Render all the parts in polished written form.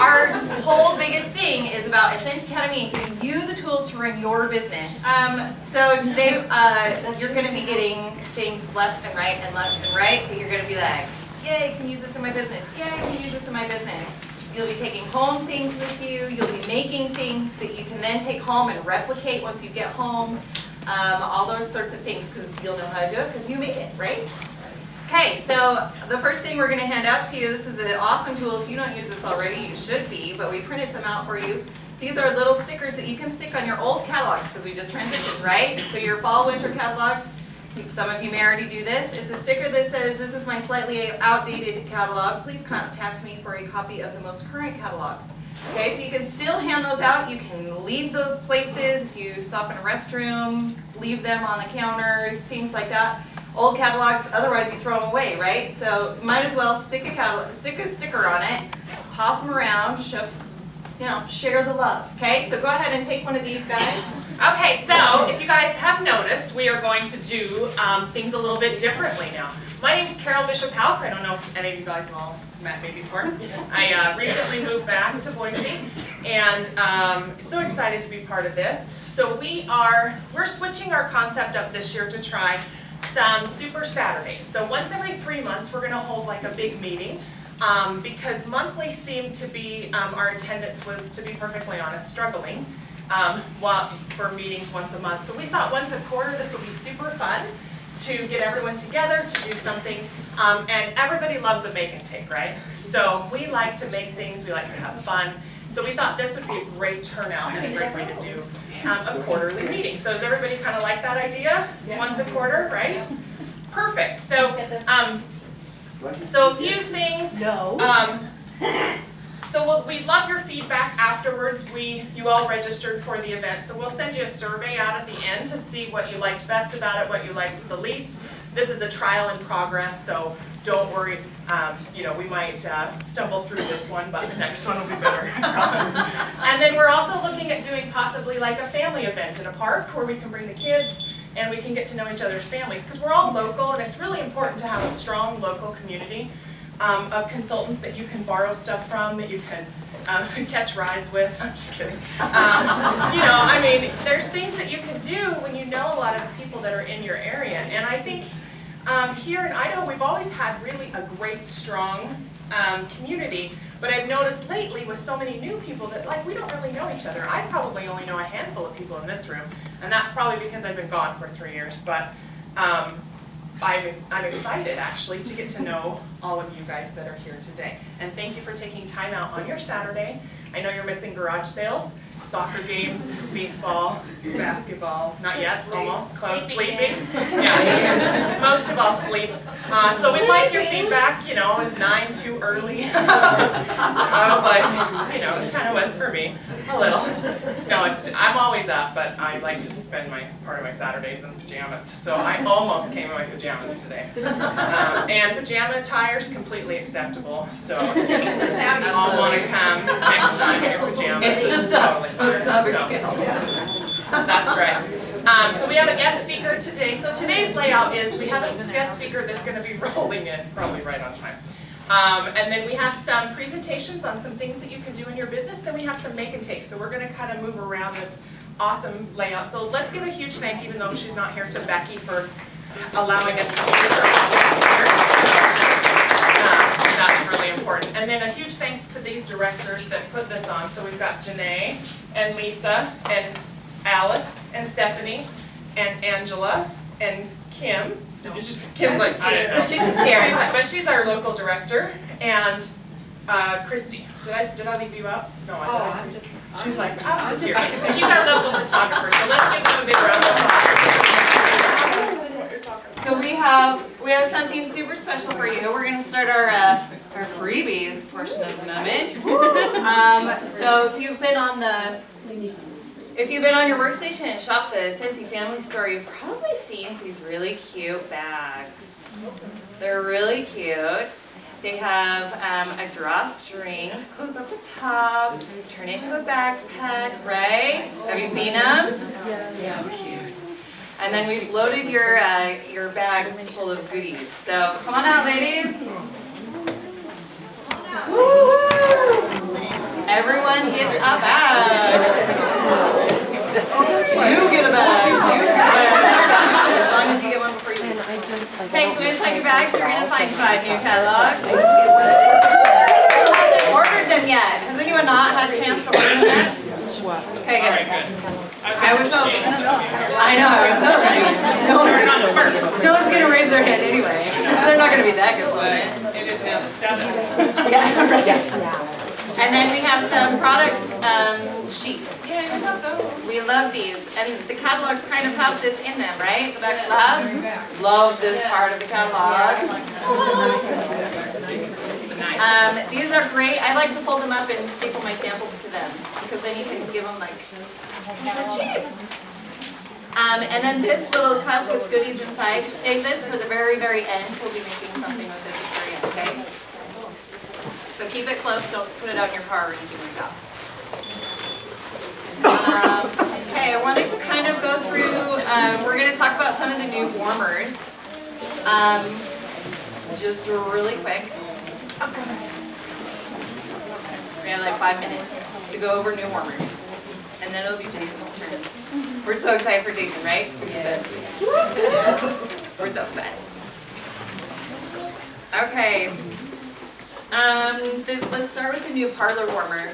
our whole biggest thing is about Ascent Academy and giving you the tools to run your business. So today you're going to be getting things left and right, that you're going to be like, yay, I can use this in my business. Yay, I can use this in my business. You'll be taking home things with you. You'll be making things that you can then take home and replicate once you get home. All those sorts of things, because you'll know how to do it because you made it, right? Okay, so the first thing we're going to hand out to you, this is an awesome tool. If you don't use this already, you should be, but we printed some out for you. These are little stickers that you can stick on your old catalogs because we just transitioned, right? So your fall, winter catalogs, some of you may already do this. It's a sticker that says, this is my slightly outdated catalog. Please contact me for a copy of the most current catalog. Okay, so you can still hand those out. You can leave those places. If you stop in a restroom, leave them on the counter, things like that. Old catalogs, otherwise you throw them away, right? So might as well stick a sticker on it, toss them around, share the love. Okay, so go ahead and take one of these guys. Okay, so if you guys have noticed, we are going to do things a little bit differently now. My name is Carol Bishop-Hauk. I don't know if any of you guys have all met me before. I recently moved back to Boise, and so excited to be part of this. So we're switching our concept up this year to try some Super Saturdays. So once every 3 months, we're going to hold like a big meeting. Because monthly seemed to be, our attendance was, to be perfectly honest, struggling for meetings once a month. So we thought once a quarter this would be super fun to get everyone together to do something. And everybody loves a make and take, right? So we like to make things, we like to have fun. So we thought this would be a great turnout and a great way to do a quarterly meeting. So does everybody kind of like that idea? Yeah. Once a quarter, right? Perfect. So a few things. No. So we'd love your feedback afterwards. You all registered for the event, so we'll send you a survey out at the end to see what you liked best about it, what you liked the least. This is a trial in progress, so don't worry. We might stumble through this one, but the next one will be better, I promise. And then we're also looking at doing possibly like a family event in a park where we can bring the kids and we can get to know each other's families, because we're all local, and it's really important to have a strong local community of consultants that you can borrow stuff from, that you can catch rides with. I'm just kidding. There's things that you can do when you know a lot of the people that are in your area. And I think here in Idaho, we've always had really a great, strong community. But I've noticed lately with so many new people that we don't really know each other. I probably only know a handful of people in this room, and that's probably because I've been gone for 3 years. But I'm excited actually to get to know all of you guys that are here today. And thank you for taking time out on your Saturday. I know you're missing garage sales, soccer games, baseball, basketball, not yet, almost, close, sleeping. Yeah, most of all sleep. So we'd like your feedback, is 9 too early? I was like, it kind of was for me, a little. No, I'm always up, but I like to spend part of my Saturdays in pajamas. So I almost came in my pajamas today. And pajama attire is completely acceptable, so you all want to come next time in your pajamas. It's just us. That's right. So we have a guest speaker today. So today's layout is we have a guest speaker that's going to be rolling in probably right on time. And then we have some presentations on some things that you can do in your business. Then we have some make and take. So we're going to kind of move around this awesome layout. So let's give a huge thank you, even though she's not here, to Becky for allowing us to use her office here. That's really important. And then a huge thanks to these directors that put this on. So we've got Janae and Lisa and Alice and Stephanie and Angela and Kim. Kim's like, she's just here. But she's our local director. And Christy. Did I leave you out? No, I didn't. She's like, I'm just here. She's our local photographer. So let's give them a big round of applause. So we have something super special for you. We're going to start our freebies portion of the moment. So if you've been on your workstation and shopped the Scentsy family store, you've probably seen these really cute bags. They're really cute. They have a drawstring to close up the top, turn into a backpack, right? Have you seen them? Yes. So cute. And then we've loaded your bags full of goodies. So come on out, ladies. Woo! Everyone gets a bag. You get a bag. You get a bag. As long as you get one before you leave. Okay, so inside your bags, you're going to find 5 new catalogs. Who hasn't ordered them yet? Has anyone not had a chance to order them yet? Okay, good. I was hoping. I know, I was hoping. No one's going to raise their hand anyway. They're not going to be that good for it. It is now the 7th. Yeah, right. And then we have some product sheets. Yeah, I love those. We love these. And the catalogs kind of have this in them, right? The back lab. Love this part of the catalog. These are great. I like to fold them up and staple my samples to them because then you can give them like cheap. And then this little cup with goodies inside. Save this for the very, very end. We'll be making something with this at the very end, okay? So keep it close. Don't put it out in your car or anything like that. Okay, I wanted to kind of go through, we're going to talk about some of the new warmers. Just really quick. We have like 5 minutes to go over new warmers. And then it'll be Jason's turn. We're so excited for Jason, right? Yeah. We're so excited. Okay. Let's start with the new parlor warmer.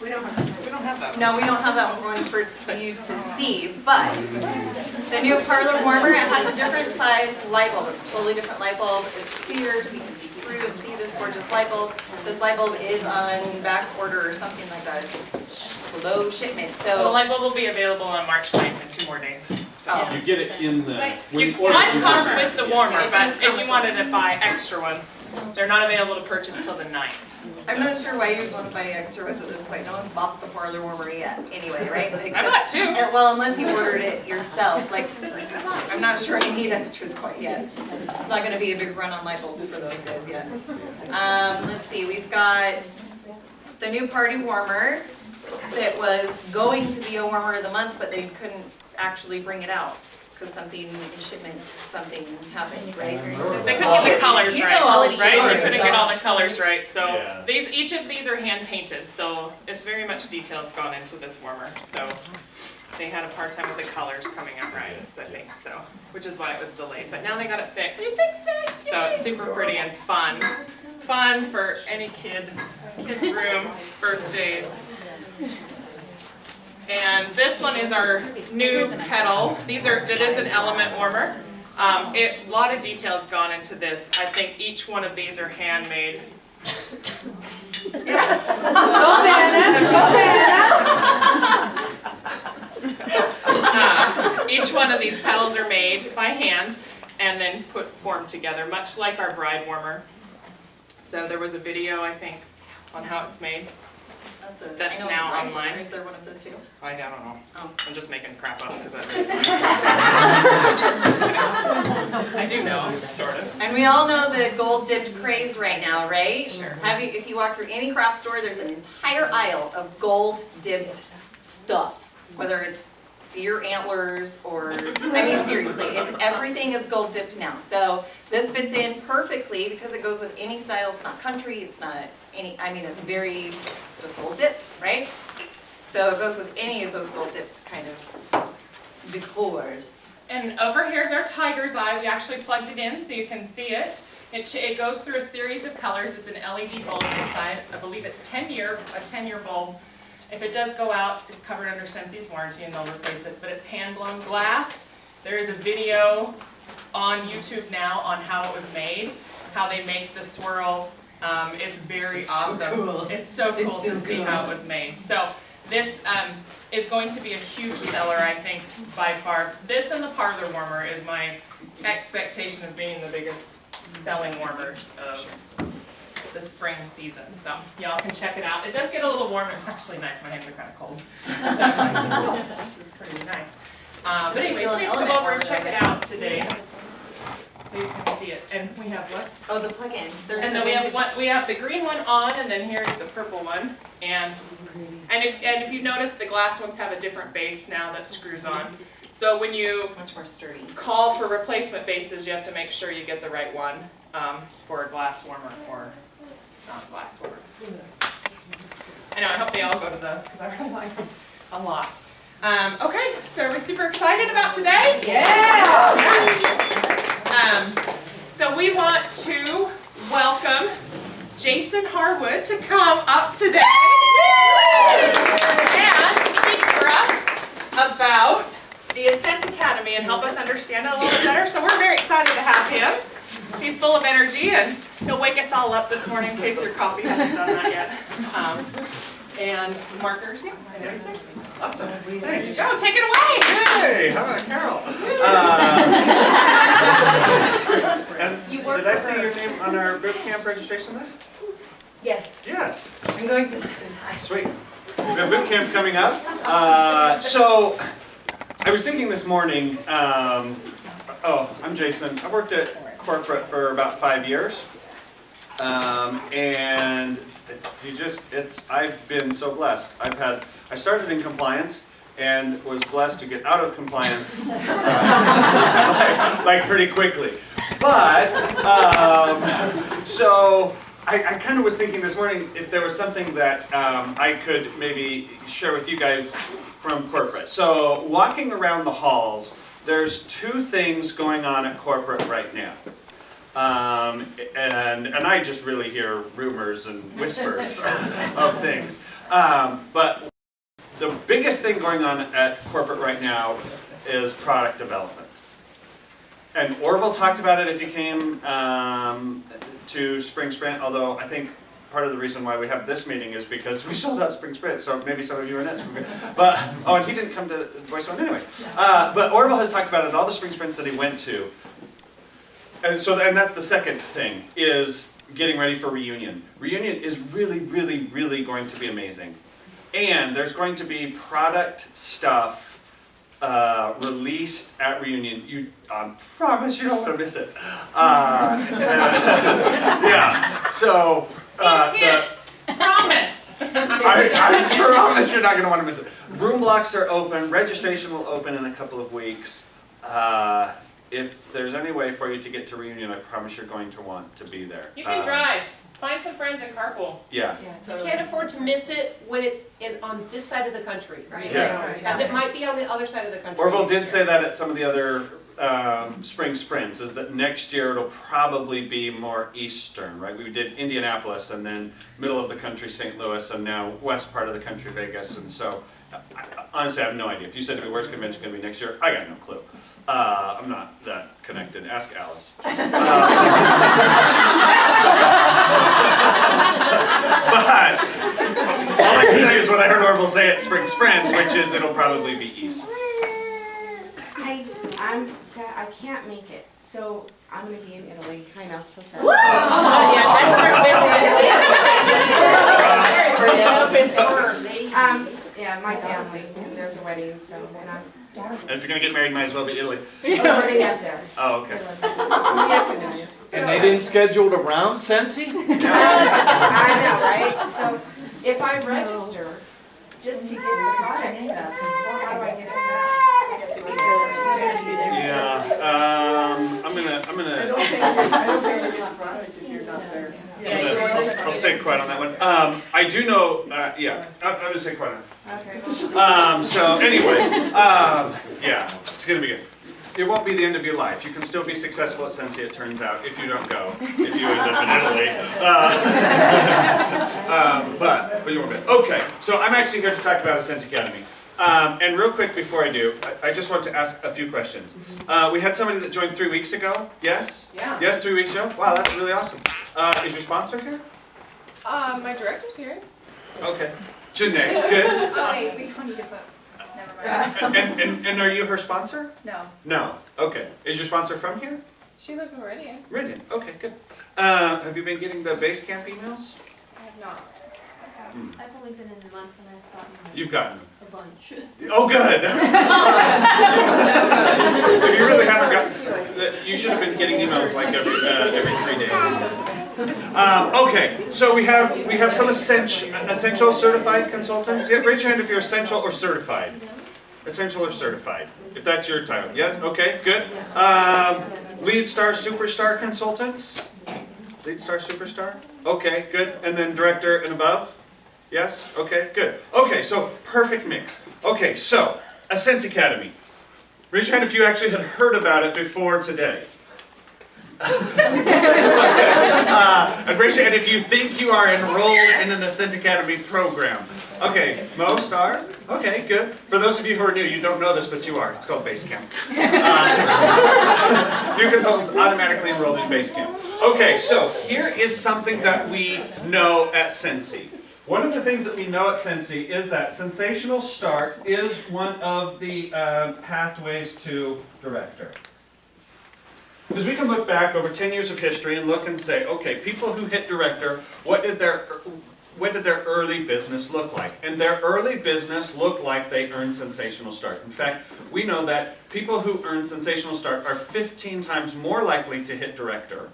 We don't have that. No, we don't have that one for you to see, but the new parlor warmer, it has a different size light bulb. It's a totally different light bulb. It's clear, so you can see through and see this gorgeous light bulb. This light bulb is on back order or something like that. It's slow shipment. So the light bulb will be available on March 9th in 2 more days. So You get it in the... one comes with the warmer, but if you wanted to buy extra ones, they're not available to purchase till the 9th. So. I'm not sure why you'd want to buy extra ones at this point. No one's bought the parlor warmer yet anyway, right? I bought 2. Well, unless you ordered it yourself. Like, I'm not sure you need extras quite yet. It's not going to be a big run on light bulbs for those guys yet. Let's see, we've got the new party warmer that was going to be a warmer of the month, but they couldn't actually bring it out because something in shipment, something happened, right? They couldn't get the colors right, right? They couldn't get all the stuff. colors right. So Yeah. each of these are hand painted. So it's very much details gone into this warmer. So they had a hard time with the colors coming out right, I think so, which is why it was delayed. But now they got it fixed. So it's super pretty and fun. Fun for any kids room, birthdays. And this one is our new kettle. It is an element warmer. A lot of details gone into this. I think each one of these are handmade. Each one of these petals are made by hand and then formed together, much like our bride warmer. So there was a video, I think, on how it's made. That's now online. Is there one of those too? I don't know. Oh. I'm just making crap up because I do know, sort of. And we all know the gold dipped craze right now, right? Sure. If you walk through any craft store, there's an entire aisle of gold dipped stuff. Whether it's deer antlers or, I mean seriously, everything is gold dipped now. So this fits in perfectly because it goes with any style. It's not country, it's not any, I mean it's very just gold dipped, right? So it goes with any of those gold dipped kind of decors. And over here's our tiger's eye. We actually plugged it in so you can see it. It goes through a series of colors. It's an LED bulb inside. I believe it's a 10-year bulb. If it does go out, it's covered under Scentsy's warranty and they'll replace it. But it's hand-blown glass. There is a video on YouTube now on how it was made, how they make the swirl. It's very awesome. So cool. It's so cool to see how it was made. So this is going to be a huge seller, I think, by far. This and the parlor warmer is my expectation of being the biggest selling warmers of the spring season. So y'all can check it out. It does get a little warm. It's actually nice. My hands are kind of cold. So this is pretty nice. But anyway, please come over and check it out today. So you can see it. And we have what? Oh, the plug-in. And then we have the green one on, and then here's the purple one. And if you notice, the glass ones have a different base now that screws on. So when you much more sturdy. Call for replacement bases, you have to make sure you get the right one for a glass warmer or not glass warmer. I know, I hope they all go to those because I really like them a lot. Okay, so are we super excited about today? Yeah! So we want to welcome Jason Harwood to come up today and speak for us about the Ascent Academy and help us understand it a little bit better. So we're very excited to have him. He's full of energy and he'll wake us all up this morning in case your coffee hasn't done that yet. And markers, yeah, I know you're saying. Awesome, thanks. Go, take it away. Hey, how about Carol? And did I see your name on our boot camp registration list? Yes. Yes. I'm going for the second time. Sweet. We have boot camp coming up. So I was thinking this morning, I'm Jason. I've worked at corporate for about 5 years. And I've been so blessed. I started in compliance and was blessed to get out of compliance like pretty quickly. But, so I kind of was thinking this morning if there was something that I could maybe share with you guys from corporate. So walking around the halls, there's two things going on at corporate right now. And I just really hear rumors and whispers of things. But the biggest thing going on at corporate right now is product development. And Orville talked about it if you came to Spring Sprint, although I think part of the reason why we have this meeting is because we sold out Spring Sprint, so maybe some of you are in it. But, and he didn't come to Voice One anyway. But Orville has talked about it in all the Spring Sprints that he went to. And that's the second thing, is getting ready for Reunion. Reunion is really, really, really going to be amazing. And there's going to be product stuff released at Reunion. Promise you don't want to miss it. Yeah, so... Promise! I promise you're not going to want to miss it. Room blocks are open. Registration will open in a couple of weeks. If there's any way for you to get to Reunion, I promise you're going to want to be there. You can drive. Find some friends and carpool. Yeah. You can't afford to miss it when it's on this side of the country, right? Yeah. Because it might be on the other side of the country. Orville did say that at some of the other spring sprints, is that next year it'll probably be more eastern, right? We did Indianapolis and then middle of the country St. Louis and now west part of the country Vegas. And so, honestly, I have no idea. If you said to me, where's convention going to be next year? I got no clue. I'm not that connected. Ask Alice. But all I can tell you is what I heard Orville say at Spring Sprints, which is it'll probably be east. I'm sad. I can't make it, so I'm gonna be in Italy. I know, so sad. Yeah, my family, and there's a wedding, so And if you're going to get married, might as well be Italy. they live there. Oh, okay. And they didn't schedule it around Scentsy? I know, right? So if I register just to get the product stuff, how do I get it back? I have to be there. Yeah, I'm gonna. I don't think you get product if you're not there. I'll stay quiet on that one. I do know. Yeah, I'm gonna stay quiet on it. Okay. So anyway, yeah, it's gonna be good. It won't be the end of your life. You can still be successful at Scentsy, it turns out, if you don't go, if you end up in Italy. But you won't be. Okay, so I'm actually here to talk about Ascent Academy. And real quick before I do, I just want to ask a few questions. We had somebody that joined 3 weeks ago. Yes? Yeah. Yes, 3 weeks ago? Wow, that's really awesome. Is your sponsor here? My director's here. Okay. Janae, good. Oh, wait, we don't need to put, never mind. And are you her sponsor? No. No. Okay. Is your sponsor from here? She lives in Meridian. Meridian. Okay, good. Have you been getting the base camp emails? I have not. I've only been in a month and I've gotten You've gotten them. a bunch. Oh, good. If you really haven't gotten, you should have been getting emails like every 3 days. Okay, so we have some essential certified consultants. Yeah, raise your hand if you're essential or certified. Essential or certified, if that's your title. Yes. Okay. Good. Lead star, superstar consultants. Lead star, superstar. Okay. Good. And then director and above. Yes? Okay, good. Okay, so perfect mix. Okay, so Ascent Academy. Raise your hand if you actually had heard about it before today. And raise your hand if you think you are enrolled in an Ascent Academy program. Okay, most are? Okay, good. For those of you who are new, you don't know this, but you are. It's called Basecamp. New consultants automatically enrolled in Basecamp. Okay, so here is something that we know at Scentsy. One of the things that we know at Scentsy is that sensational start is one of the pathways to director. Because we can look back over 10 years of history and look and say, okay, people who hit director, what did their early business look like? And their early business looked like they earned sensational start. In fact, we know that people who earn sensational start are 15 times more likely to hit director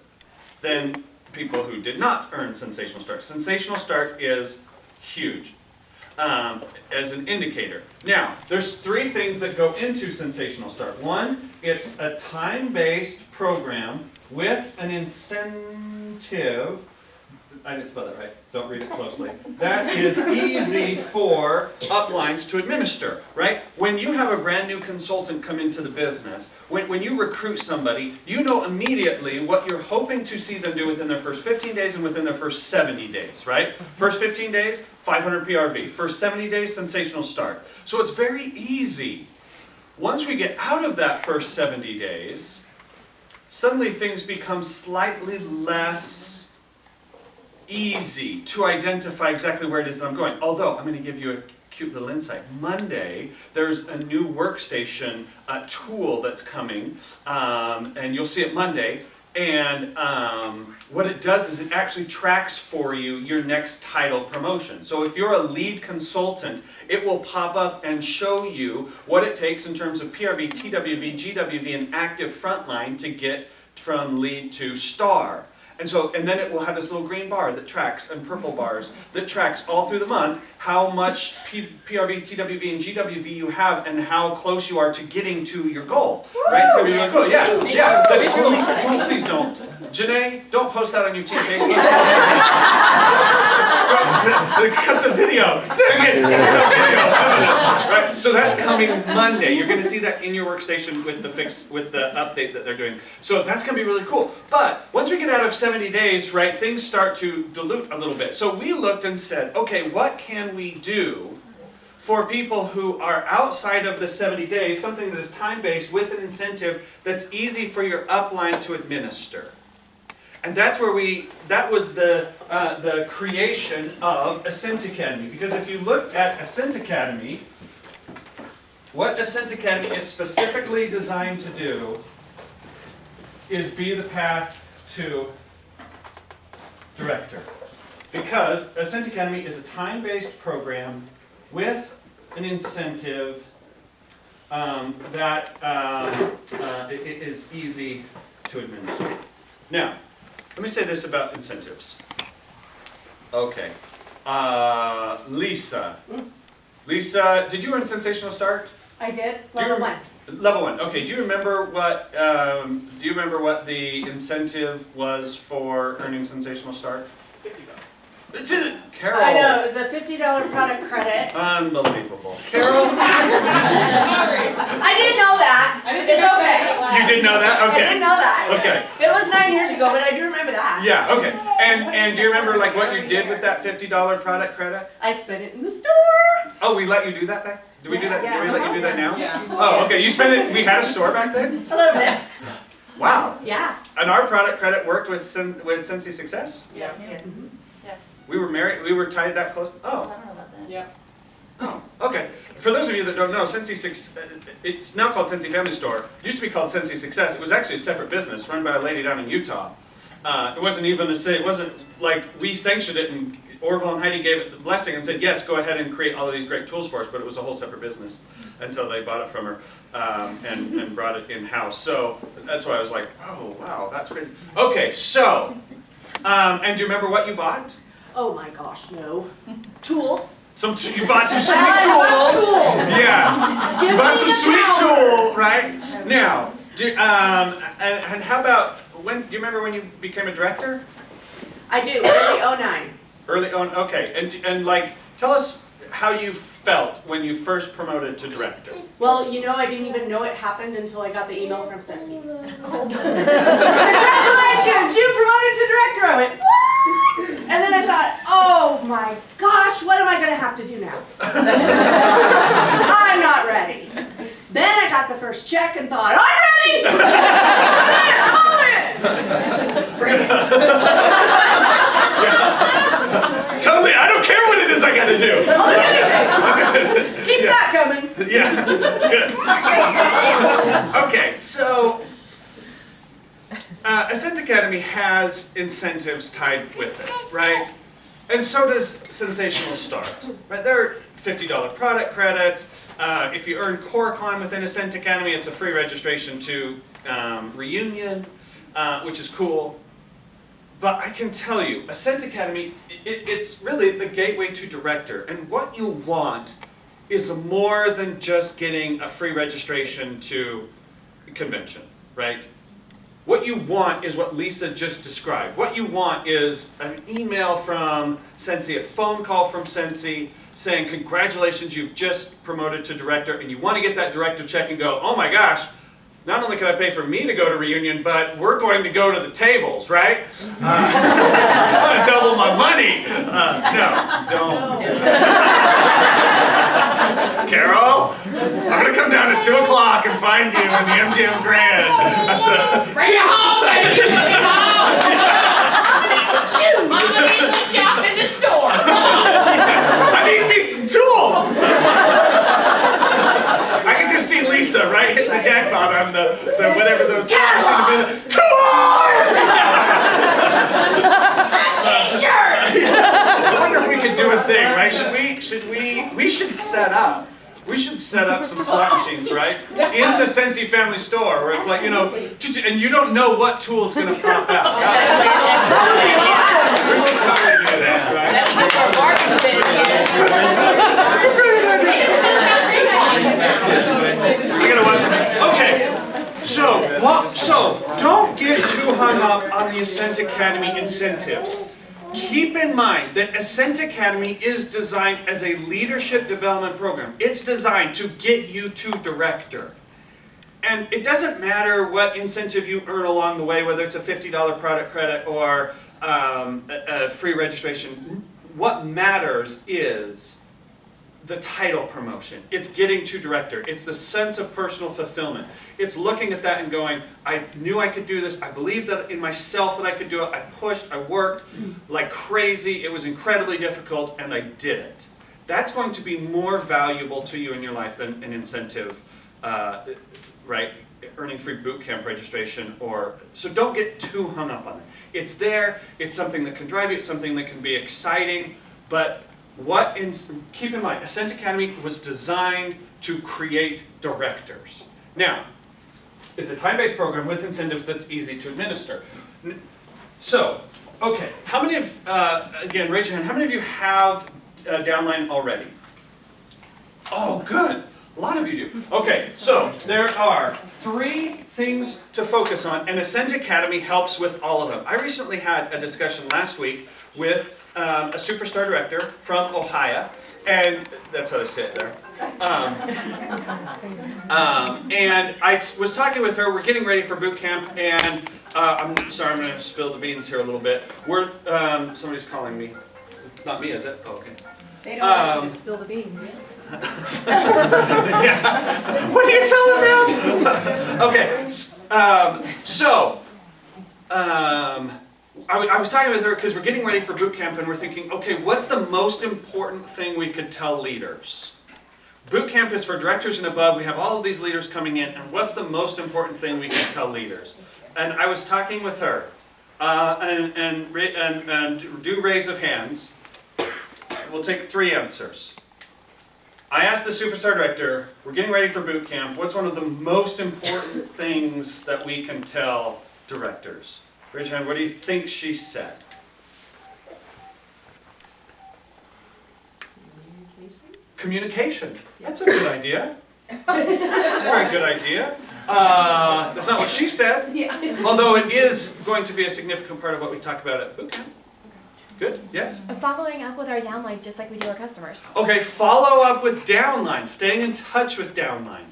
than people who did not earn sensational start. Sensational start is huge as an indicator. Now, there's 3 things that go into sensational start. One, it's a time-based program with an incentive. I didn't spell that right. Don't read it closely. That is easy for uplines to administer, right? When you have a brand new consultant come into the business, when you recruit somebody, you know immediately what you're hoping to see them do within their first 15 days and within their first 70 days, right? First 15 days, 500 PRV. First 70 days, sensational start. So it's very easy. Once we get out of that first 70 days, suddenly things become slightly less easy to identify exactly where it is that I'm going. Although, I'm going to give you a cute little insight. Monday, there's a new workstation tool that's coming, and you'll see it Monday. And what it does is it actually tracks for you your next title promotion. So if you're a lead consultant, it will pop up and show you what it takes in terms of PRV, TWV, GWV, and active frontline to get from lead to star. And then it will have this little green bar that tracks, and purple bars that tracks all through the month how much PRV, TWV, and GWV you have and how close you are to getting to your goal. Right? It's going to be really cool. Yeah. That's only for, please don't. Janae, don't post that on your team Facebook. Cut the video. Dang it. Cut the video. Right? So that's coming Monday. You're going to see that in your workstation with the update that they're doing. So that's going to be really cool. But once we get out of 70 days, right, things start to dilute a little bit. So we looked and said, okay, what can we do for people who are outside of the 70 days, something that is time-based with an incentive that's easy for your upline to administer? And that's where that was the creation of Ascent Academy. Because if you look at Ascent Academy, what Ascent Academy is specifically designed to do is be the path to director. Because Ascent Academy is a time-based program with an incentive that it is easy to administer. Now, let me say this about incentives. Okay. Lisa. Lisa, did you earn Sensational Start? I did, Do you level 1. Level 1. Okay. Do you remember what the incentive was for earning Sensational Start? $50. Carol. I know, it was a $50 product credit. Unbelievable. Carol. I didn't know that. It's okay. You did know that? Okay. I didn't know that. Okay. It was 9 years ago, but I do remember that. Yeah. Okay. And do you remember like what you did with that $50 product credit? I spent it in the store. Oh, we let you do that back? Did we do that? Yeah. Did we let you do that now? Yeah. Oh, okay. You spent it. We had a store back then. A little bit. Wow. Yeah. And our product credit worked with Scentsy Success. Yes. Yes. Yes. We were married. We were tied that close. I Oh. don't know about that. Yeah. Oh. Okay. For those of you that don't know, it's now called Scentsy Family Store. It used to be called Scentsy Success. It was actually a separate business run by a lady down in Utah. It wasn't even it wasn't like we sanctioned it and Orville and Heidi gave it the blessing and said, yes, go ahead and create all of these great tools for us, but it was a whole separate business until they bought it from her and brought it in-house. So that's why I was like, oh, wow, that's crazy. Okay, so, and do you remember what you bought? Oh my gosh, no. Tools. You bought some sweet tools. Yes. You bought some sweet tool, right? Now, and how about, do you remember when you became a director? I do, early 09. Early on, okay. And like, tell us how you felt when you first promoted to director. Well, you know, I didn't even know it happened until I got the email from Scentsy. Congratulations, you promoted to director. I went, what? And then I thought, oh my gosh, what am I gonna have to do now? I'm not ready. Then I got the first check and thought, I'm ready! I'm all in! Totally, I don't care what it is I gotta do. Keep that coming. Yeah, good. Okay, so Ascent Academy has incentives tied with it, right? And so does Sensational Start, right? There are $50 product credits. If you earn Core Climb within Ascent Academy, it's a free registration to Reunion, which is cool. But I can tell you, Ascent Academy, it's really the gateway to director. And what you want is more than just getting a free registration to a convention, right? What you want is what Lisa just described. What you want is an email from Scentsy, a phone call from Scentsy saying, congratulations, you've just promoted to director, and you want to get that director check and go, oh my gosh, not only can I pay for me to go to Reunion, but we're going to go to the tables, right? I want to double my money. No, don't. Carol, I'm going to come down at 2 o'clock and find you in the MGM Grand. Bring it home, baby! Bring it home! Mama needs to shop in the store. I need me some tools. I can just see Lisa, right, hitting the jackpot on the whatever those tools should have been. Tools! I wonder if we could do a thing, right? We should set up. We should set up some slot machines, right? In the Scentsy family store, where it's like, you know, and you don't know what tool's gonna pop out. We should totally do that, right? I gotta watch it. Okay, so don't get too hung up on the Ascent Academy incentives. Keep in mind that Ascent Academy is designed as a leadership development program. It's designed to get you to director. And it doesn't matter what incentive you earn along the way, whether it's a $50 product credit or a free registration. What matters is the title promotion. It's getting to director. It's the sense of personal fulfillment. It's looking at that and going, I knew I could do this. I believed that in myself that I could do it. I pushed, I worked like crazy. It was incredibly difficult and I did it. That's going to be more valuable to you in your life than an incentive, right? Earning free boot camp registration so don't get too hung up on it. It's there, it's something that can drive you, it's something that can be exciting, but keep in mind, Ascent Academy was designed to create directors. Now, it's a time-based program with incentives that's easy to administer. So, okay, how many of, again, raise your hand, how many of you have downline already? Oh, good. A lot of you do. Okay, so there are 3 things to focus on, and Ascent Academy helps with all of them. I recently had a discussion last week with a superstar director from Ohio, and that's how they say it there. And I was talking with her. We're getting ready for boot camp, and I'm sorry, I'm going to spill the beans here a little bit. Somebody's calling me. It's not me, is it? Oh, okay. They don't like you to spill the beans. Yeah. What are you telling them? Okay. I was talking with her because we're getting ready for boot camp and we're thinking, okay, what's the most important thing we could tell leaders? Boot camp is for directors and above. We have all of these leaders coming in, and what's the most important thing we can tell leaders? And I was talking with her, and do raise of hands. We'll take 3 answers. I asked the superstar director, we're getting ready for boot camp, what's one of the most important things that we can tell directors? Raise your hand, what do you think she said? Communication. That's a good idea. That's a very good idea. That's not what she said, although it is going to be a significant part of what we talk about at boot camp. Good, yes? Following up with our downline, just like we do our customers. Okay, follow up with downline, staying in touch with downline.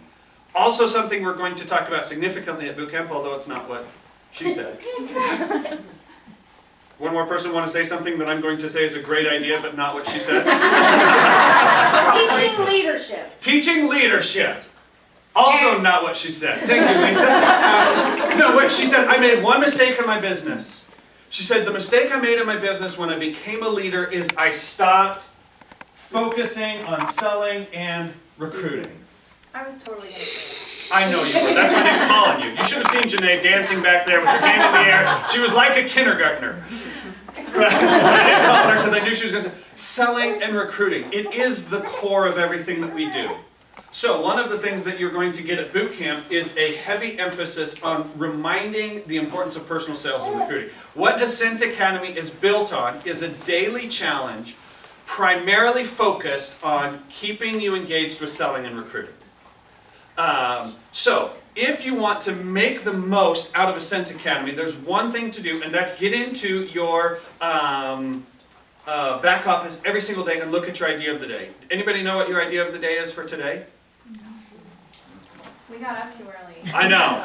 Also something we're going to talk about significantly at boot camp, although it's not what she said. One more person want to say something that I'm going to say is a great idea, but not what she said? Teaching leadership. Teaching leadership. Also not what she said. Thank you, Lisa. No, what she said, I made one mistake in my business. She said, the mistake I made in my business when I became a leader is I stopped focusing on selling and recruiting. I was totally gonna say I know you were. That's why I didn't call on you. You should have seen Janae dancing back there with her game in the air. She was like a kindergartner. I didn't call on her because I knew she was going to say, selling and recruiting. It is the core of everything that we do. So one of the things that you're going to get at boot camp is a heavy emphasis on reminding the importance of personal sales and recruiting. What Ascent Academy is built on is a daily challenge primarily focused on keeping you engaged with selling and recruiting. So if you want to make the most out of Ascent Academy, there's one thing to do, and that's get into your back office every single day and look at your idea of the day. Anybody know what your idea of the day is for today? we got up too early. I know.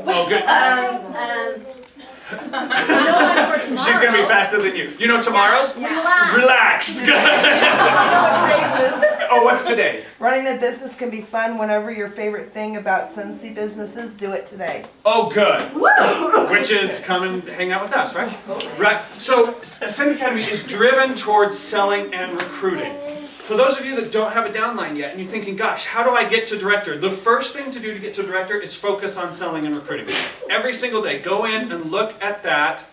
Oh, good. She's going to be faster than you. You know tomorrow's? Relax. Oh, what's today's? Running the business can be fun. Whenever your favorite thing about Scentsy businesses, do it today. Oh, good. Which is come and hang out with us, right? Right. So Ascent Academy is driven towards selling and recruiting. For those of you that don't have a downline yet and you're thinking, gosh, how do I get to director? The first thing to do to get to director is focus on selling and recruiting. Every single day, go in and look at that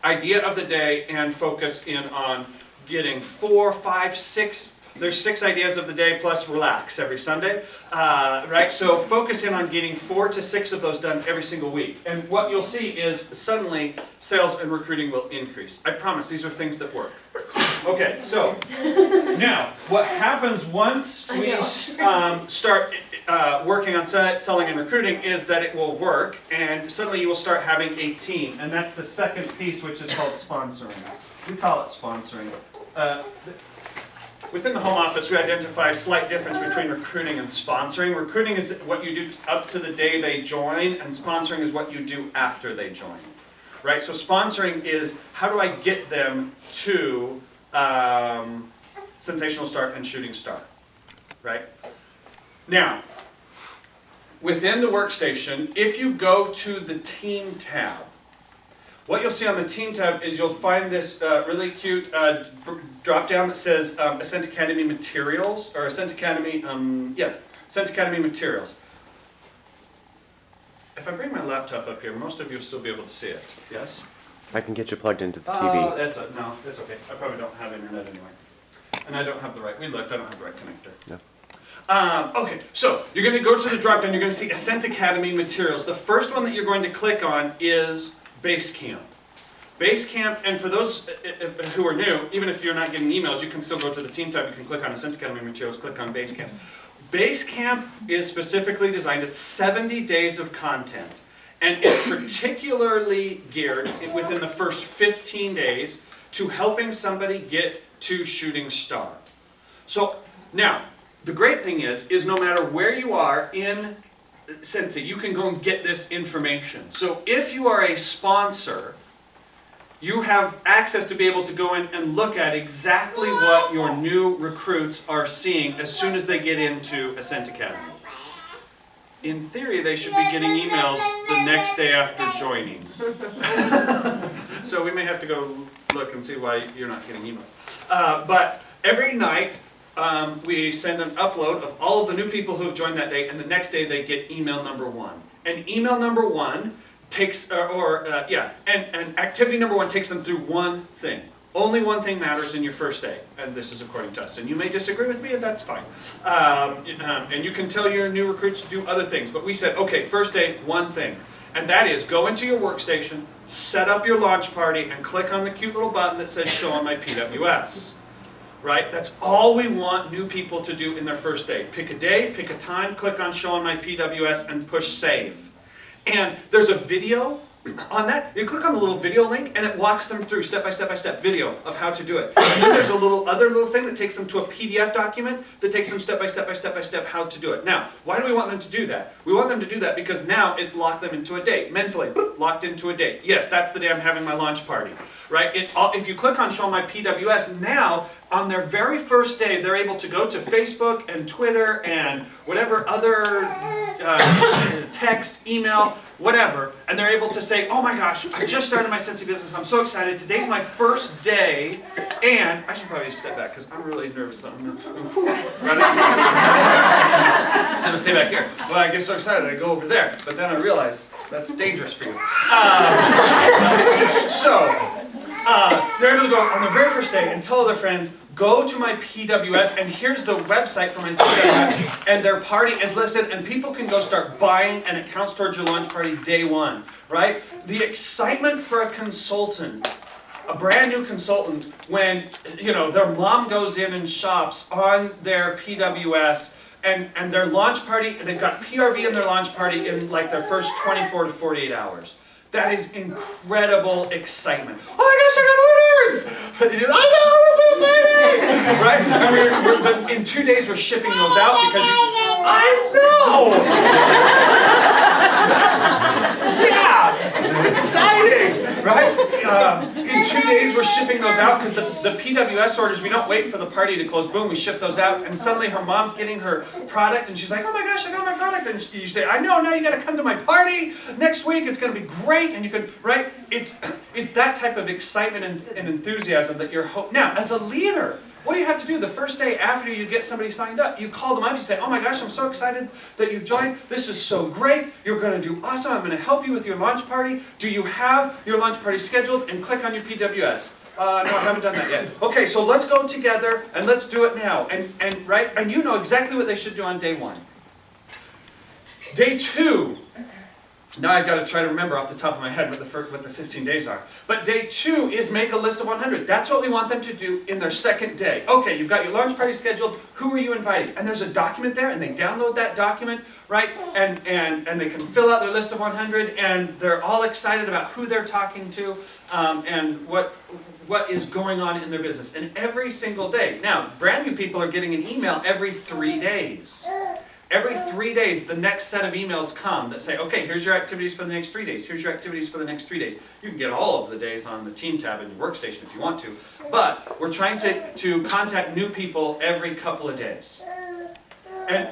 idea of the day and focus in on getting 4, 5, 6. There's 6 ideas of the day plus relax every Sunday, right? So focus in on getting 4 to 6 of those done every single week. And what you'll see is suddenly sales and recruiting will increase. I promise these are things that work. Okay, so now what happens once we start working on selling and recruiting is that it will work and suddenly you will start having a team. And that's the second piece, which is called sponsoring. We call it sponsoring. Within the home office, we identify a slight difference between recruiting and sponsoring. Recruiting is what you do up to the day they join, and sponsoring is what you do after they join. Right? So sponsoring is how do I get them to Sensational Start and Shooting Star. Right? Now, within the workstation, if you go to the Team tab, what you'll see on the Team tab is you'll find this really cute drop down that says Ascent Academy Materials, or Ascent Academy, Ascent Academy Materials. If I bring my laptop up here, most of you will still be able to see it, yes? I can get you plugged into the Oh, TV. no, that's okay. I probably don't have internet anyway. And I don't have the right, we looked, I don't have the right connector. No. Okay, so you're going to go to the drop down, you're going to see Ascent Academy Materials. The first one that you're going to click on is Basecamp. Basecamp, and for those who are new, even if you're not getting emails, you can still go to the Team tab, you can click on Ascent Academy Materials, click on Basecamp. Basecamp is specifically designed, it's 70 days of content, and it's particularly geared within the first 15 days to helping somebody get to Shooting Star. So, now, the great thing is no matter where you are in Scentsy, you can go and get this information. So if you are a sponsor, you have access to be able to go in and look at exactly what your new recruits are seeing as soon as they get into Ascent Academy. In theory, they should be getting emails the next day after joining. So we may have to go look and see why you're not getting emails. But every night, we send an upload of all of the new people who have joined that day, and the next day they get email number 1. And email number 1 takes, and activity number 1 takes them through one thing. Only one thing matters in your first day, and this is according to us. And you may disagree with me, and that's fine. And you can tell your new recruits to do other things, but we said, okay, first day, one thing. And that is, go into your workstation, set up your launch party, and click on the cute little button that says show on my PWS. Right? That's all we want new people to do in their first day. Pick a day, pick a time, click on show on my PWS, and push save. And there's a video on that, you click on the little video link and it walks them through step by step video of how to do it. And then there's a other little thing that takes them to a PDF document that takes them step by step how to do it. Now, why do we want them to do that? We want them to do that because now it's locked them into a date, mentally locked into a date. Yes, that's the day I'm having my launch party, right? If you click on Show My PWS, now on their very first day, they're able to go to Facebook and Twitter and whatever other text, email, whatever, and they're able to say, oh my gosh, I just started my Scentsy business, I'm so excited, today's my first day, and I should probably step back because I'm really nervous. I'm gonna stay back here. Well, I get so excited I go over there, but then I realize that's dangerous for you. They're able to go on the very first day and tell their friends, go to my PWS, and here's the website for my PWS, and their party is listed, and people can go start buying, and it counts towards your launch party day one, right? The excitement for a consultant, a brand new consultant, when their mom goes in and shops on their PWS, and their launch party, they've got PRV in their launch party in like their first 24 to 48 hours. That is incredible excitement. Oh my gosh, I got orders! I know, it's so exciting! Right? But in 2 days we're shipping those out because I know! Yeah, this is exciting! Right? In 2 days we're shipping those out because the PWS orders, we don't wait for the party to close. Boom, we ship those out, and suddenly her mom's getting her product and she's like, oh my gosh, I got my product. And you say, I know, now you gotta come to my party next week, it's gonna be great. And you could, right? It's that type of excitement and enthusiasm that you're now, as a leader, what do you have to do the first day after you get somebody signed up? You call them up, you say, oh my gosh, I'm so excited that you've joined. This is so great. You're going to do awesome. I'm going to help you with your launch party. Do you have your launch party scheduled? And click on your PWS. No, I haven't done that yet. Okay, so let's go together and let's do it now. And you know exactly what they should do on day one. Day two. Now I've got to try to remember off the top of my head what the 15 days are. But day 2 is make a list of 100. That's what we want them to do in their second day. Okay, you've got your launch party scheduled. Who are you inviting? And there's a document there, and they download that document, right? And they can fill out their list of 100, and they're all excited about who they're talking to and what is going on in their business. And every single day. Now, brand new people are getting an email every 3 days. Every 3 days, the next set of emails come that say, okay, here's your activities for the next 3 days. Here's your activities for the next 3 days. You can get all of the days on the team tab in your workstation if you want to. But we're trying to contact new people every couple of days. And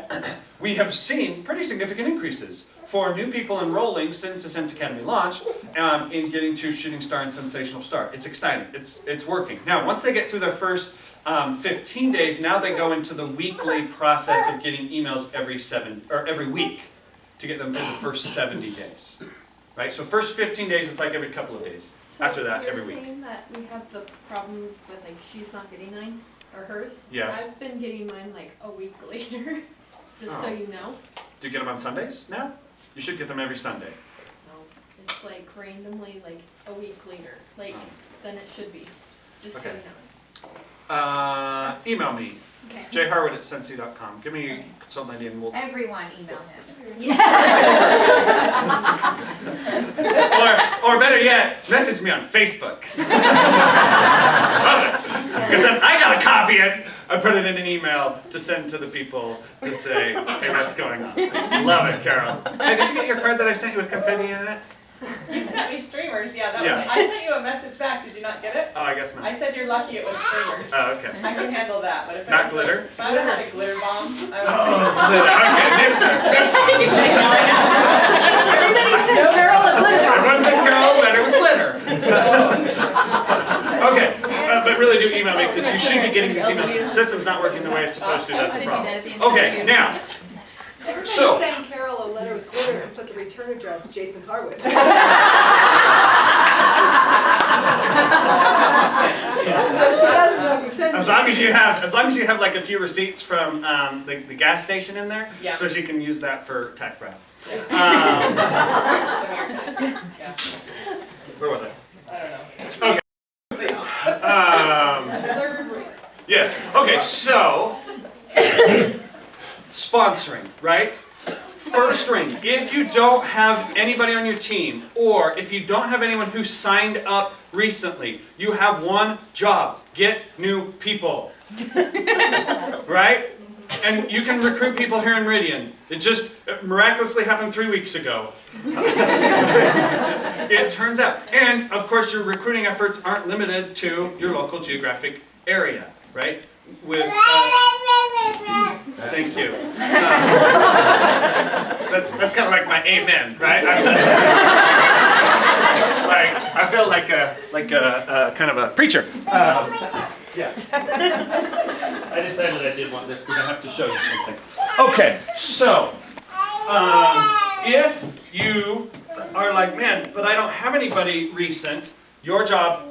we have seen pretty significant increases for new people enrolling since Ascent Academy launched in getting to Shooting Star and Sensational Star. It's exciting. It's working. Now, once they get through their first 15 days, now they go into the weekly process of getting emails every week to get them through the first 70 days. Right? So first 15 days, it's like every couple of days. After that, every week. You're saying that we have the problem with like she's not getting mine or hers? Yes. I've been getting mine like a week later, just so you know. Do you get them on Sundays now? You should get them every Sunday. No, it's like randomly like a week later, like than it should be, just so Okay. you know. Email me, Okay. jharwood@scentsy.com. Give me your consultant ID and we'll... Everyone email him. or better yet, message me on Facebook. Because then I gotta copy it. I put it in an email to send to the people to say, hey, what's going on? Love it, Carol. Hey, did you get your card that I sent you with confetti in it? You sent me streamers, yeah, that Yeah. was, I sent you a message back, did you not get it? Oh, I guess I not. said you're lucky it was streamers. Oh, okay. I can handle that, but if it Not was glitter? If I would have had a glitter bomb, I would Oh, glitter. Okay, next time. Next time. Everybody said Carol and glitter. Everyone said Carol better with glitter. Okay, but really do email me because you should be getting these emails. If the system's not working the way it's supposed to, that's a problem. Okay, now. So. Send Carol a letter with glitter and put the return address, Jason Harwood. As long as you have like a few receipts from the gas station in there, Yeah. so she can use that for tax prep. Yeah. Where was I? I don't know. Yes. Okay. So sponsoring, right? First ring, if you don't have anybody on your team, or if you don't have anyone who signed up recently, you have one job: get new people. Right? And you can recruit people here in Meridian. It just miraculously happened 3 weeks ago. It turns out. And of course, your recruiting efforts aren't limited to your local geographic area, right? With thank you. That's kind of like my amen, right? I feel like a kind of a preacher. Yeah. I decided I did want this because I have to show you something. Okay, so if you are like, man, but I don't have anybody recent, your job,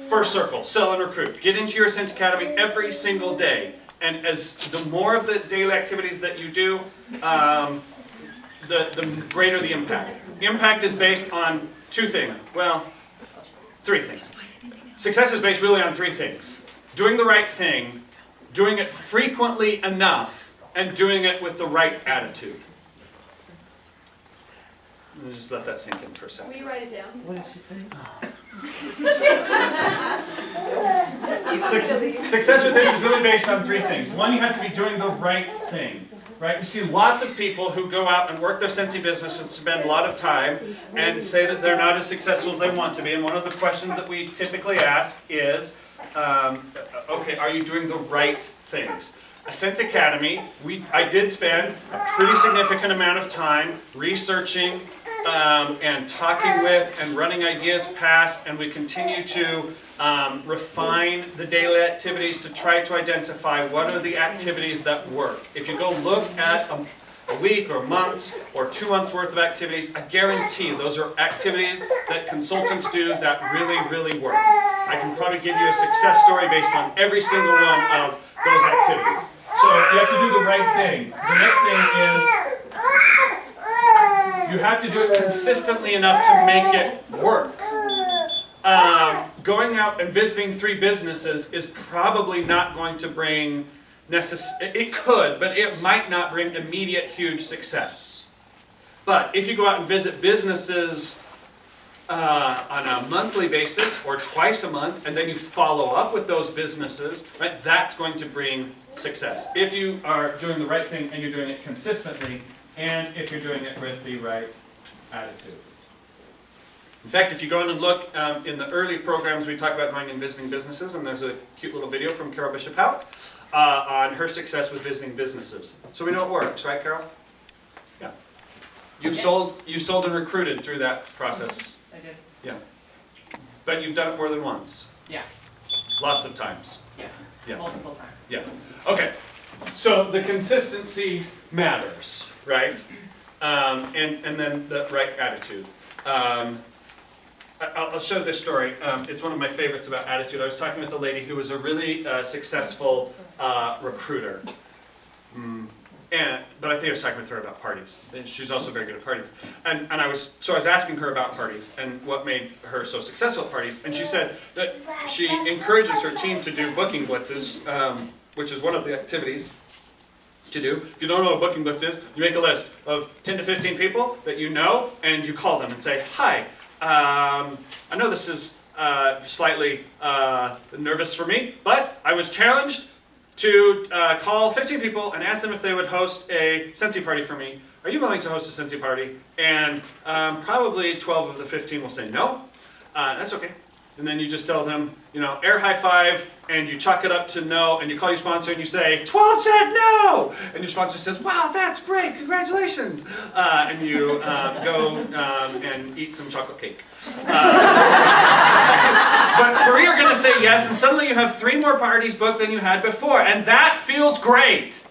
first circle, sell and recruit. Get into your Ascent Academy every single day. And as the more of the daily activities that you do, the greater the impact. Impact is based on two things. Well, three things. Success is based really on three things. Doing the right thing, doing it frequently enough, and doing it with the right attitude. Let me just let that sink in for a second. Will you write it down? What did she say? Success with this is really based on three things. One, you have to be doing the right thing. Right? We see lots of people who go out and work their Scentsy business and spend a lot of time and say that they're not as successful as they want to be. And one of the questions that we typically ask is, okay, are you doing the right things? Ascent Academy, I did spend a pretty significant amount of time researching and talking with and running ideas past, and we continue to refine the daily activities to try to identify what are the activities that work. If you go look at a week or months or 2 months worth of activities, I guarantee those are activities that consultants do that really, really work. I can probably give you a success story based on every single one of those activities. So you have to do the right thing. The next thing is you have to do it consistently enough to make it work. Going out and visiting 3 businesses is probably not going to bring it could, but it might not bring immediate huge success. But if you go out and visit businesses on a monthly basis or twice a month, and then you follow up with those businesses, right, that's going to bring success. If you are doing the right thing and you're doing it consistently, and if you're doing it with the right attitude. In fact, if you go in and look in the early programs, we talk about going and visiting businesses, and there's a cute little video from Carol Bishop-Houck on her success with visiting businesses. So we know it works, right, Carol? Yeah. You sold and recruited through that process. I did. Yeah. But you've done it more than once. Yeah. Lots of times. Yes. Yeah. Multiple times. Yeah. Okay. So the consistency matters, right? And then the right attitude. I'll show this story. It's one of my favorites about attitude. I was talking with a lady who was a really successful recruiter. But I think I was talking with her about parties. And she's also very good at parties. And I was asking her about parties and what made her so successful at parties. And she said that she encourages her team to do booking blitzes, which is one of the activities to do. If you don't know what booking blitz is, you make a list of 10 to 15 people that you know, and you call them and say, hi, I know this is slightly nervous for me, but I was challenged to call 15 people and ask them if they would host a Scentsy party for me. Are you willing to host a Scentsy party? And probably 12 of the 15 will say no. That's okay. And then you just tell them, air high five, and you chalk it up to no, and you call your sponsor and you say, 12 said no! And your sponsor says, wow, that's great, congratulations! And you go and eat some chocolate cake. But 3 are going to say yes, and suddenly you have 3 more parties booked than you had before, and that feels great,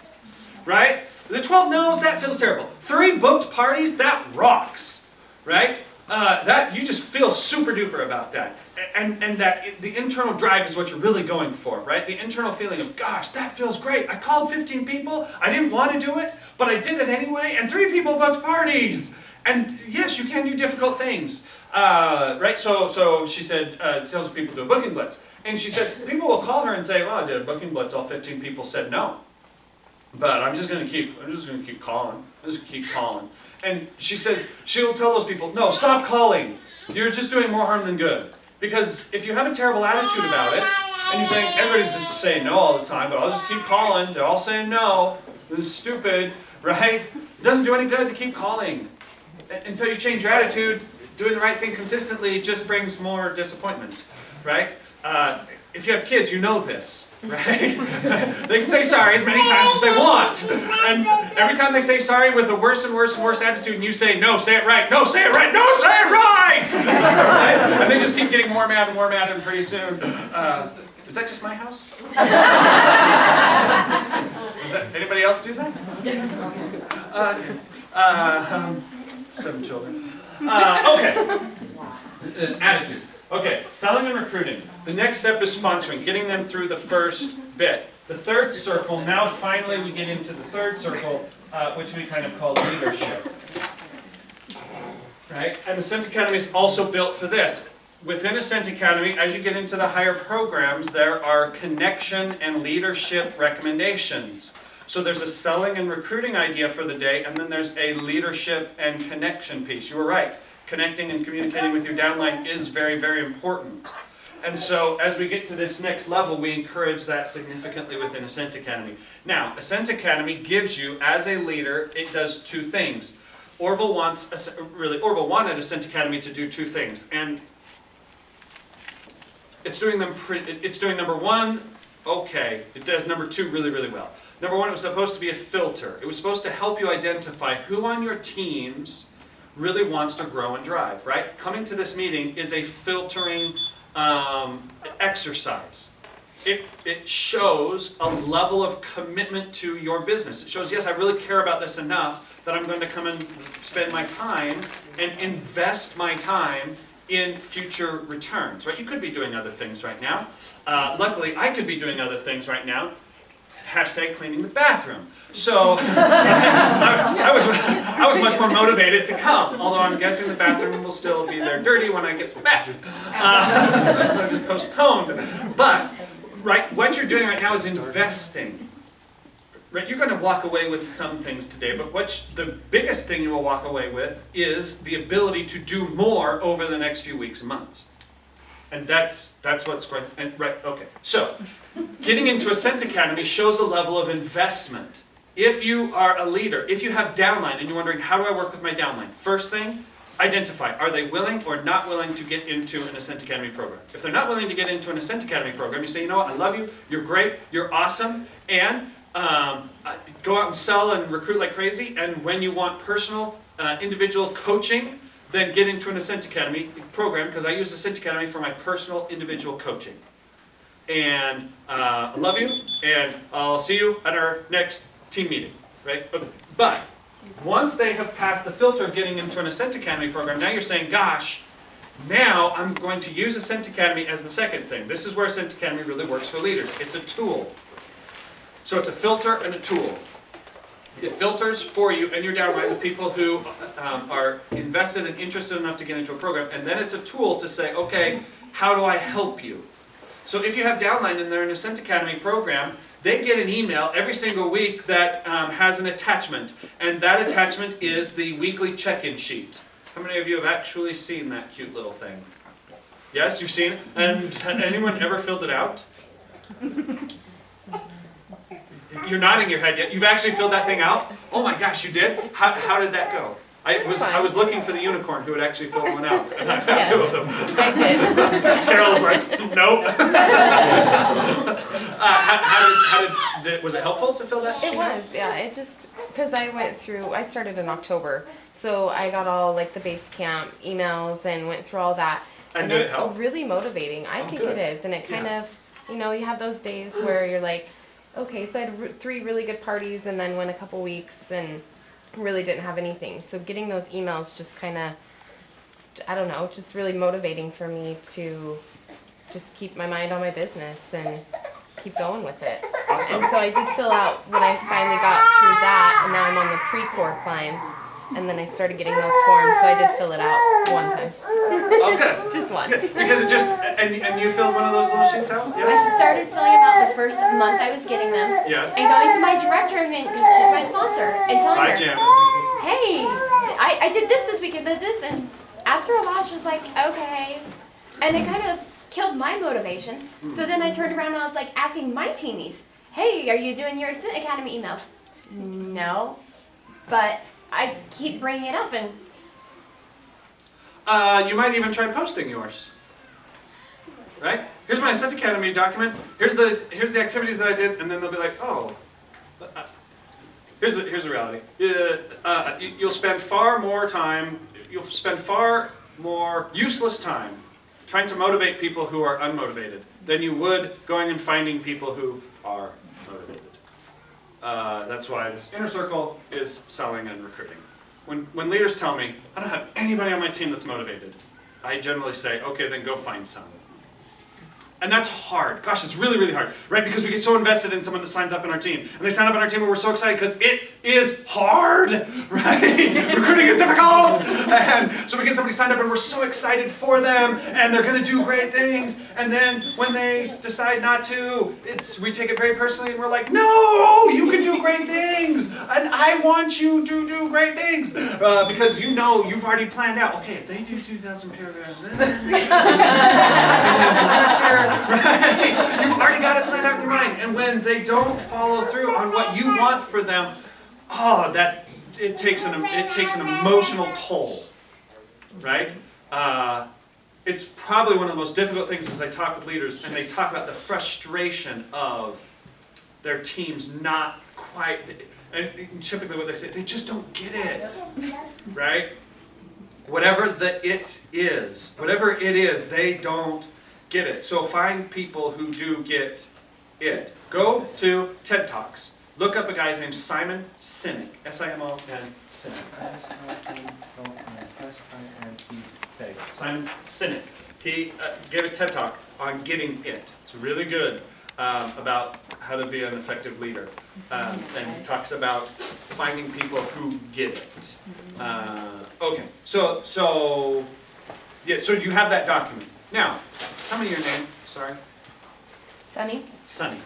right? The 12 no's, that feels terrible. 3 booked parties, that rocks, right? That you just feel super duper about that. And that the internal drive is what you're really going for, right? The internal feeling of, gosh, that feels great. I called 15 people, I didn't want to do it, but I did it anyway, and 3 people booked parties. And yes, you can do difficult things, right? So she said, tells people to do a booking blitz. And she said, people will call her and say, well, I did a booking blitz, all 15 people said no. but I'm just gonna keep calling. I'm just gonna keep calling. And she says, she'll tell those people, no, stop calling. You're just doing more harm than good. Because if you have a terrible attitude about it, and you're saying, everybody's just saying no all the time, but I'll just keep calling, they're all saying no, this is stupid, right? It doesn't do any good to keep calling. Until you change your attitude, doing the right thing consistently just brings more disappointment, right? If you have kids, you know this, right? They can say sorry as many times as they want. And every time they say sorry with a worse and worse and worse attitude, and you say, no, say it right, no, say it right, no, say it right! Right? And they just keep getting more mad, and pretty soon, is that just my house? Anybody else do that? 7 children. Okay. Attitude. Okay, selling and recruiting. The next step is sponsoring, getting them through the first bit. The third circle, now finally we get into the third circle, which we kind of call leadership. Right? And the Ascent Academy is also built for this. Within Ascent Academy, as you get into the higher programs, there are connection and leadership recommendations. So there's a selling and recruiting idea for the day, and then there's a leadership and connection piece. You were right. Connecting and communicating with your downline is very, very important. And so as we get to this next level, we encourage that significantly within Ascent Academy. Now, Ascent Academy gives you, as a leader, it does 2 things. Orville wanted Ascent Academy to do 2 things. And it's doing number 1, okay. It does number 2 really, really well. Number 1, it was supposed to be a filter. It was supposed to help you identify who on your teams really wants to grow and drive, right? Coming to this meeting is a filtering exercise. It shows a level of commitment to your business. It shows, yes, I really care about this enough that I'm going to come and spend my time and invest my time in future returns, right? You could be doing other things right now. Luckily, I could be doing other things right now. Hashtag cleaning the bathroom. So I was much more motivated to come, although I'm guessing the bathroom will still be there dirty when I get back. I just postponed. But right, what you're doing right now is investing. Right, you're going to walk away with some things today, but the biggest thing you will walk away with is the ability to do more over the next few weeks and months. And that's what's going, right, okay. So, getting into Ascent Academy shows a level of investment. If you are a leader, if you have downline and you're wondering, how do I work with my downline? First thing, identify, are they willing or not willing to get into an Ascent Academy program? If they're not willing to get into an Ascent Academy program, you say, you know what, I love you, you're great, you're awesome, and go out and sell and recruit like crazy, and when you want personal, individual coaching, then get into an Ascent Academy program, because I use Ascent Academy for my personal individual coaching. And I love you, and I'll see you at our next team meeting, right? Okay. But once they have passed the filter of getting into an Ascent Academy program, now you're saying, gosh, now I'm going to use Ascent Academy as the second thing. This is where Ascent Academy really works for leaders. It's a tool. So it's a filter and a tool. It filters for you and your downline the people who are invested and interested enough to get into a program, and then it's a tool to say, okay, how do I help you? So if you have downline and they're in an Ascent Academy program, they get an email every single week that has an attachment, and that attachment is the weekly check-in sheet. How many of you have actually seen that cute little thing? Yes, you've seen it? And had anyone ever filled it out? You're nodding your head yet. You've actually filled that thing out? Oh my gosh, you did? How did that go? I was looking for the unicorn who had actually filled one out, and I found 2 of them. I did. Carol was like, nope. Was it helpful to fill that sheet It was, yeah. It just, because I started in October, so I got all like the base camp emails and went through all that. And did it it's help? really motivating. I think good. it is. And it kind of, you have those days where you're like, okay, so I had 3 really good parties and then went a couple weeks and really didn't have anything. So getting those emails just kind of, I don't know, just really motivating for me to just keep my mind on my business and keep going with it. Awesome. And so I did fill out when I finally got through that, and now I'm on the pre-core climb. And then I started getting those forms, so I did fill it out one time. Oh, good. Just one. Good. Because it just, and you filled one of those little sheets out? I Yes? started filling them out the first month I was getting them. Yes. And going to my director, because she's my sponsor, and telling Bye, her, Janet. hey, I did this week and did this, and after a while she was like, okay. And it kind of killed my motivation. So then I turned around and I was like asking my teenies, hey, are you doing your Ascent Academy emails? No, but I keep bringing it up and You might even try posting yours. Right? Here's my Ascent Academy document. Here's the activities that I did, and then they'll be like, oh. Here's the reality. You'll spend far more time. You'll spend far more useless time trying to motivate people who are unmotivated than you would going and finding people who are motivated. That's why this inner circle is selling and recruiting. When leaders tell me, I don't have anybody on my team that's motivated, I generally say, okay, then go find some. And that's hard. Gosh, it's really, really hard, right? Because we get so invested in someone that signs up in our team. And they sign up in our team and we're so excited because it is hard, right? Recruiting is difficult. And so we get somebody signed up and we're so excited for them and they're going to do great things. And then when they decide not to, we take it very personally and we're like, no, you can do great things. And I want you to do great things. Because you know you've already planned out, okay, if they do 2,000 paragraphs, right? You've already got it planned out in your mind. And when they don't follow through on what you want for them, it takes an emotional toll, right? It's probably one of the most difficult things as I talk with leaders, and they talk about the frustration of their teams not quite, and typically what they say, they just don't get it, right? Whatever it is, they don't get it. So find people who do get it. Go to TED Talks. Look up a guy's named Simon Sinek. S-I-M-O-N Sinek. S-I-N-E-K. Simon Sinek. He gave a TED Talk on getting it. It's really good about how to be an effective leader. And he talks about finding people who get it. Okay, so you have that document. Now, tell me your name, sorry. Sunny? Sunny.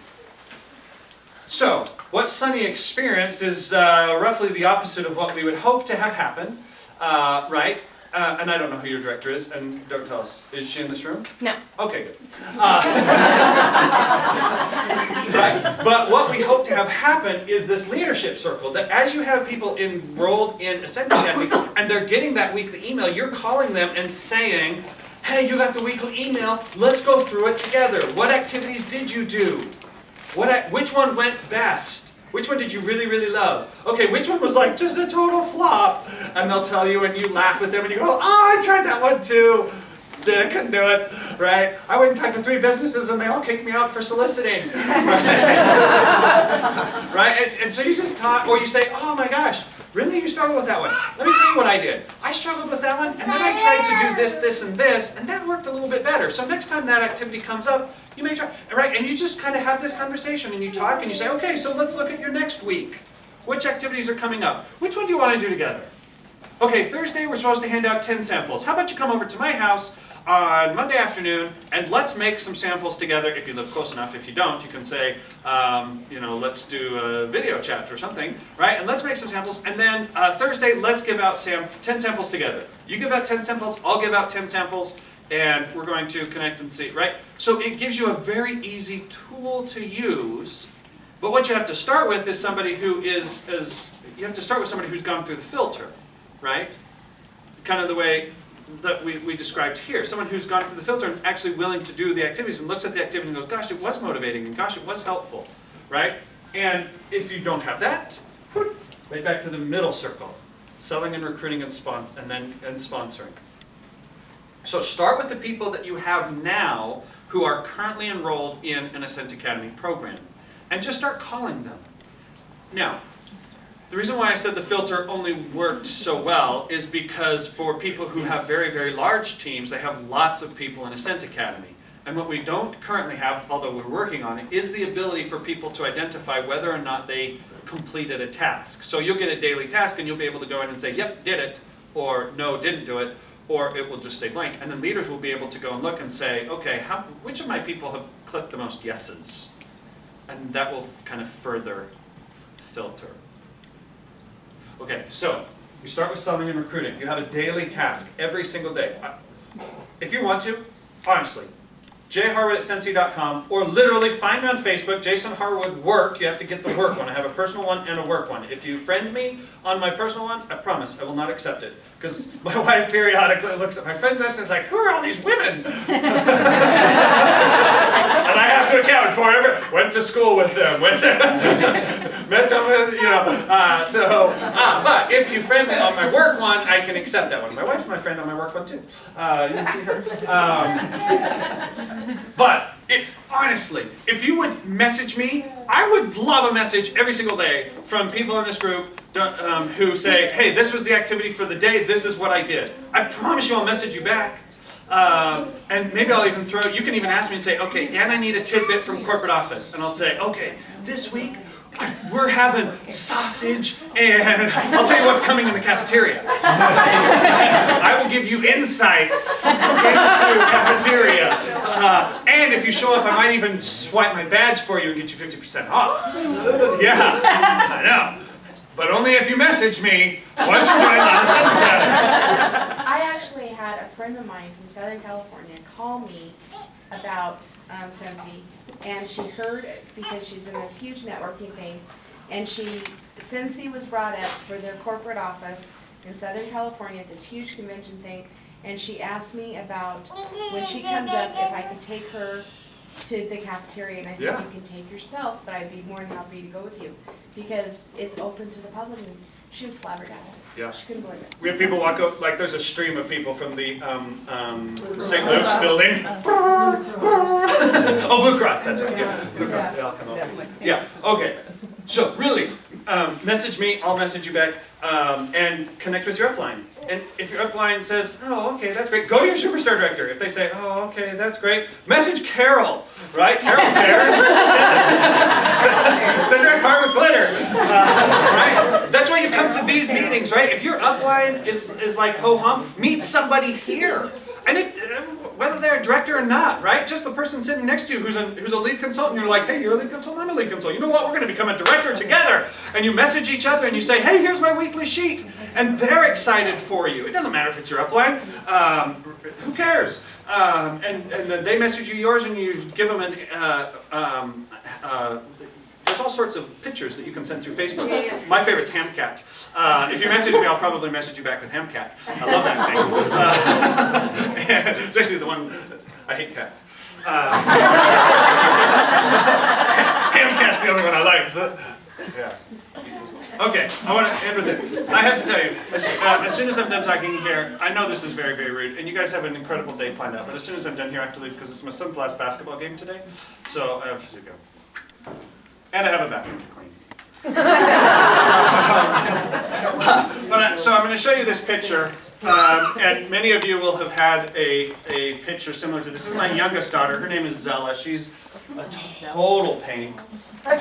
So, what Sunny experienced is roughly the opposite of what we would hope to have happen, right? And I don't know who your director is, and don't tell us. Is she in this room? No. Okay, good. Right? But what we hope to have happen is this leadership circle, that as you have people enrolled in Ascent Academy, and they're getting that weekly email, you're calling them and saying, hey, you got the weekly email, let's go through it together. What activities did you do? Which one went best? Which one did you really, really love? Okay, which one was like just a total flop? And they'll tell you and you laugh with them and you go, oh, I tried that one too. Couldn't do it, right? I went and talked to 3 businesses and they all kicked me out for soliciting. Right? Right? And so you just talk, or you say, oh my gosh, really? You struggled with that one? Let me tell you what I did. I struggled with that one, and then I tried to do this, this, and this, and that worked a little bit better. So next time that activity comes up, you may try, right? And you just kind of have this conversation, and you talk, and you say, okay, so let's look at your next week. Which activities are coming up? Which one do you want to do together? Okay, Thursday we're supposed to hand out 10 samples. How about you come over to my house on Monday afternoon, and let's make some samples together. If you live close enough, if you don't, you can say, let's do a video chat or something, right? And let's make some samples. And then Thursday, let's give out 10 samples together. You give out 10 samples, I'll give out 10 samples, and we're going to connect and see, right? So it gives you a very easy tool to use. But what you have to start with is somebody who you have to start with somebody who's gone through the filter, right? Kind of the way that we described here. Someone who's gone through the filter and actually willing to do the activities and looks at the activity and goes, gosh, it was motivating and gosh, it was helpful, right? And if you don't have that, right back to the middle circle, selling and recruiting and sponsoring. So start with the people that you have now who are currently enrolled in an Ascent Academy program and just start calling them. Now, the reason why I said the filter only worked so well is because for people who have very, very large teams, they have lots of people in Ascent Academy. And what we don't currently have, although we're working on it, is the ability for people to identify whether or not they completed a task. So you'll get a daily task and you'll be able to go in and say, yep, did it, or no, didn't do it, or it will just stay blank. And then leaders will be able to go and look and say, okay, which of my people have clicked the most yeses? And that will kind of further filter. Okay, so you start with selling and recruiting. You have a daily task every single day. If you want to, honestly, jharwood@scentsy.com, or literally find me on Facebook, Jason Harwood Work. You have to get the work one. I have a personal one and a work one. If you friend me on my personal one, I promise I will not accept it. Because my wife periodically looks at my friend list and is like, who are all these women? And I have to account for it. Went to school with them. Met them with, but if you friend me on my work one, I can accept that one. My wife's my friend on my work one too. You can see her. But honestly, if you would message me, I would love a message every single day from people in this group who say, hey, this was the activity for the day, this is what I did. I promise you I'll message you back. And maybe I'll even you can even ask me and say, okay, and I need a tidbit from corporate office. And I'll say, okay, this week, we're having sausage, and I'll tell you what's coming in the cafeteria. I will give you insights into cafeteria. And if you show up, I might even swipe my badge for you and get you 50% off. Yeah, I know. But only if you message me once you join on the Scentsy Academy. I actually had a friend of mine from Southern California call me about Scentsy, and she heard it because she's in this huge networking thing, and Scentsy was brought up for their corporate office in Southern California at this huge convention thing, and she asked me about when she comes up if I could take her to the cafeteria, and I said, Yeah. you can take yourself, but I'd be more than happy to go with you because it's open to the public. And she was flabbergasted. Yeah. She couldn't believe it. We have people walk up, like there's a stream of people from the St. Luke's building. Oh, Blue Cross, that's right, yeah. Blue Cross, they all come up. Yeah, okay. So really, message me, I'll message you back, and connect with your upline. And if your upline says, oh, okay, that's great, go to your superstar director. If they say, oh, okay, that's great, message Carol, right? Carol cares. Send her a card with glitter, right? That's why you come to these meetings, right? If your upline is like ho-hum, meet somebody here. And whether they're a director or not, right? Just the person sitting next to you who's a lead consultant, you're like, hey, you're a lead consultant, I'm a lead consultant. You know what, we're gonna become a director together. And you message each other and you say, hey, here's my weekly sheet. And they're excited for you. It doesn't matter if it's your upline, who cares? And then they message you yours and you give them there's all sorts of pictures that you can send through Facebook. My favorite's Hamcat. If you message me, I'll probably message you back with Hamcat. I love that thing. Especially the one, I hate cats. Hamcat's the only one I like. So, yeah. Okay, I want to end with this. I have to tell you, as soon as I'm done talking here, I know this is very, very rude, and you guys have an incredible day planned out, but as soon as I'm done here, I have to leave because it's my son's last basketball game today, so I have to go. And I have a bathroom to clean. So I'm going to show you this picture, and many of you will have had a picture similar to this. This is my youngest daughter. Her name is Zella. She's a total pain. But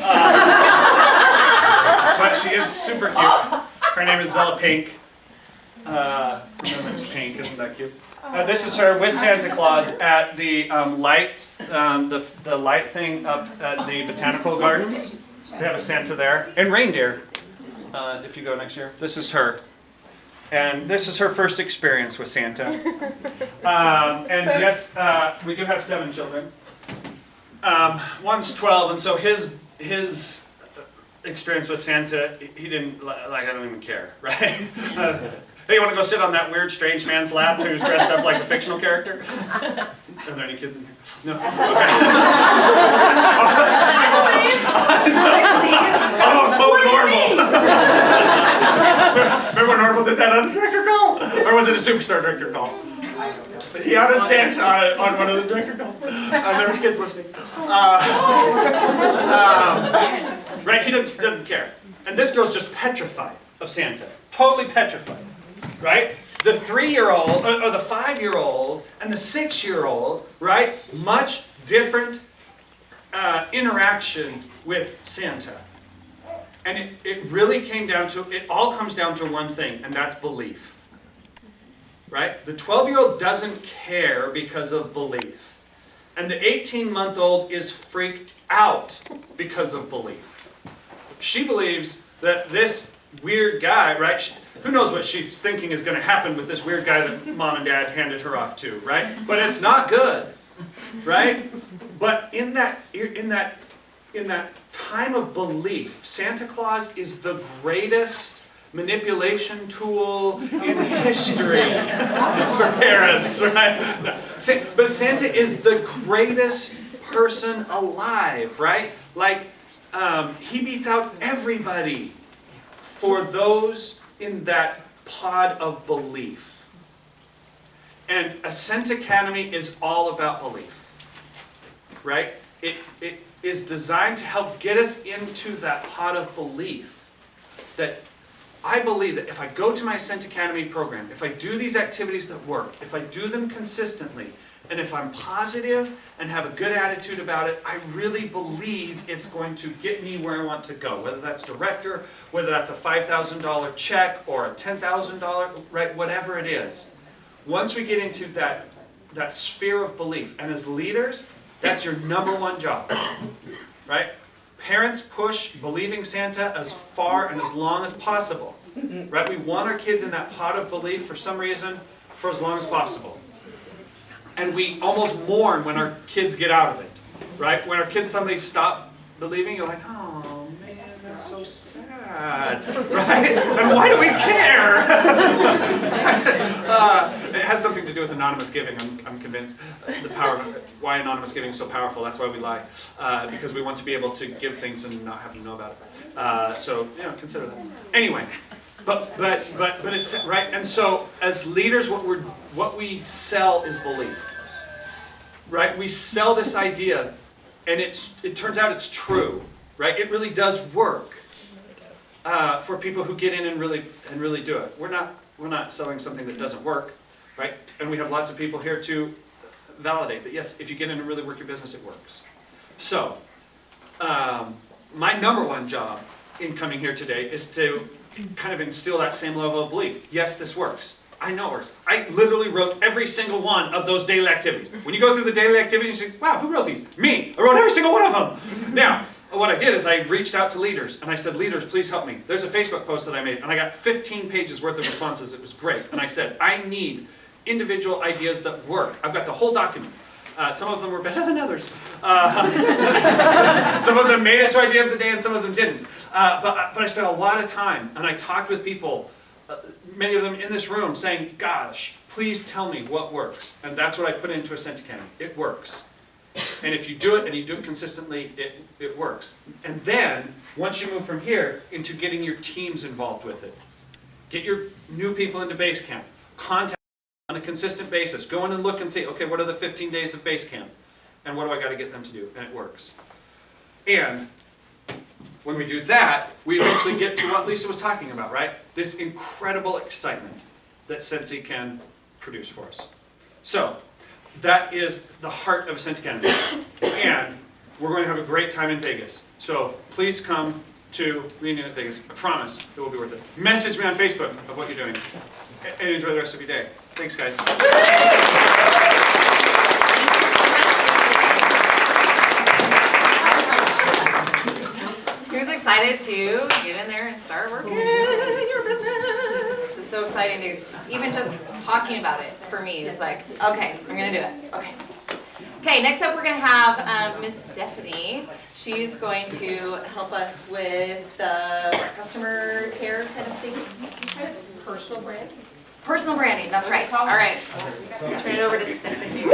she is super cute. Her name is Zella Pink. Her name's Pink, isn't that cute? This is her with Santa Claus at the light thing up at the botanical gardens. They have a Santa there. And reindeer, if you go next year. This is her. And this is her first experience with Santa. And yes, we do have 7 children. One's 12, and so his experience with Santa, he didn't, I don't even care, right? Hey, you want to go sit on that weird, strange man's lap who's dressed up like a fictional character? Are there any kids in here? No? Okay. Almost both Norval. Remember when Norval did that on the director call? Or was it a superstar director call? But he outed Santa on one of the director calls. There were kids listening. Right, he doesn't care. And this girl's just petrified of Santa. Totally petrified. Right? The 3-year-old, or the 5-year-old, and the 6-year-old, right? Much different interaction with Santa. And it really came down to, it all comes down to one thing, and that's belief. Right? The 12-year-old doesn't care because of belief. And the 18-month-old is freaked out because of belief. She believes that this weird guy, right? Who knows what she's thinking is going to happen with this weird guy that mom and dad handed her off to, right? But it's not good, right? But in that time of belief, Santa Claus is the greatest manipulation tool in history for parents, right? No. But Santa is the greatest person alive, right? Like, he beats out everybody for those in that pod of belief. And Ascent Academy is all about belief, right? It is designed to help get us into that pod of belief that I believe that if I go to my Ascent Academy program, if I do these activities that work, if I do them consistently, and if I'm positive and have a good attitude about it, I really believe it's going to get me where I want to go. Whether that's director, whether that's a $5,000 check or a $10,000, right, whatever it is. Once we get into that sphere of belief, and as leaders, that's your #1 job, right? Parents push believing Santa as far and as long as possible, right? We want our kids in that pod of belief for some reason for as long as possible. And we almost mourn when our kids get out of it, right? When our kids suddenly stop believing, you're like, oh man, that's so sad, right? And why do we care? It has something to do with anonymous giving, I'm convinced. The power of why anonymous giving is so powerful. That's why we lie, because we want to be able to give things and not have to know about it. So, consider that. Anyway, but it's right. And so, as leaders, what we sell is belief, right? We sell this idea, and it turns out it's true, right? It really does work for people who get in and really do it. We're not selling something that doesn't work, right? And we have lots of people here to validate that, yes, if you get in and really work your business, it works. So, my #1 job in coming here today is to kind of instill that same level of belief. Yes, this works. I know it works. I literally wrote every single one of those daily activities. When you go through the daily activities, you say, wow, who wrote these? Me. I wrote every single one of them. Now, what I did is I reached out to leaders, and I said, leaders, please help me. There's a Facebook post that I made, and I got 15 pages worth of responses. It was great. And I said, I need individual ideas that work. I've got the whole document. Some of them were better than others. Some of them made it to idea of the day, and some of them didn't. But I spent a lot of time, and I talked with people, many of them in this room, saying, gosh, please tell me what works. And that's what I put into Ascent Academy. It works. And if you do it, and you do it consistently, it works. And then, once you move from here into getting your teams involved with it, get your new people into base camp, contact on a consistent basis, go in and look and see, okay, what are the 15 days of base camp? And what do I got to get them to do? And it works. And when we do that, we eventually get to what Lisa was talking about, right? This incredible excitement that Scentsy can produce for us. So, that is the heart of Ascent Academy. And we're going to have a great time in Vegas. So please come to Reunion at Vegas. I promise it will be worth it. Message me on Facebook of what you're doing. And enjoy the rest of your day. Thanks, guys. Who's excited to get in there and start working in your business? It's so exciting to, even just talking about it for me is like, okay, I'm gonna do it, okay. Okay, next up we're gonna have Miss Stephanie. She's going to help us with the customer care kind of things. Personal brand. Personal branding, that's right. All right, turn it over to Stephanie.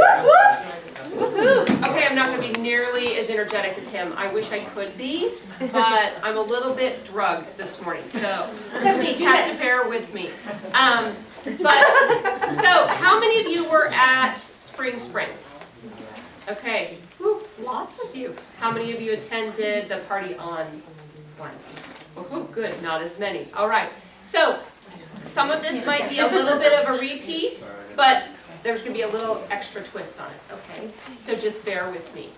Okay, I'm not going to be nearly as energetic as him. I wish I could be, but I'm a little bit drugged this morning, so just have to bear with me. So how many of you were at Spring Sprint? Okay, lots of you. How many of you attended the party on one? Oh, good, not as many. All right, so some of this might be a little bit of a repeat, but there's going to be a little extra twist on it, okay? So just bear with me.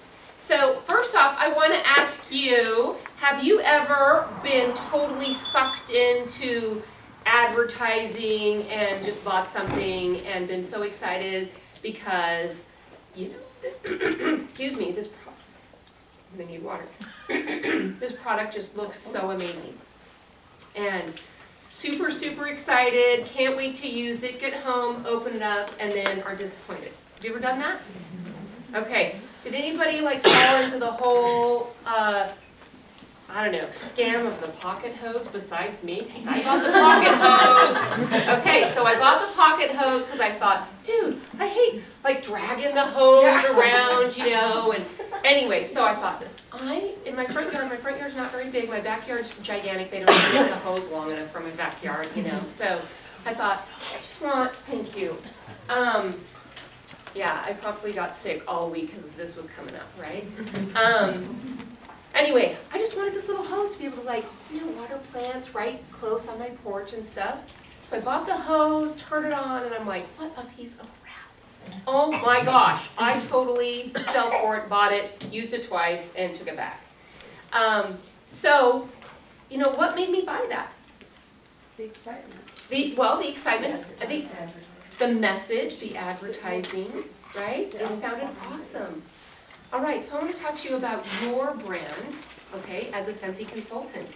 So first off, I want to ask you, have you ever been totally sucked into advertising and just bought something and been so excited because, you know, excuse me, I'm gonna need water. This product just looks so amazing. And super, super excited, can't wait to use it, get home, open it up, and then are disappointed. Have you ever done that? Okay. Did anybody like fall into the whole, I don't know, scam of the pocket hose besides me? Because I bought the pocket hose. Okay, so I bought the pocket hose because I thought, dude, I hate like dragging the hose around, you know, and anyway, so I thought, in my front yard's not very big, my backyard's gigantic, they don't even get a hose long enough for my backyard, you know, so I thought, thank you. Yeah, I probably got sick all week because this was coming up, right? Anyway, I just wanted this little hose to be able to, like, you know, water plants right close on my porch and stuff. So I bought the hose, turned it on, and I'm like, what a piece of crap. Oh my gosh, I totally fell for it, bought it, used it twice, and took it back. So, you know, what made me buy that? The excitement. The excitement, I think the message, the advertising, right? It sounded awesome. All right, so I want to talk to you about your brand, okay, as a Scentsy consultant,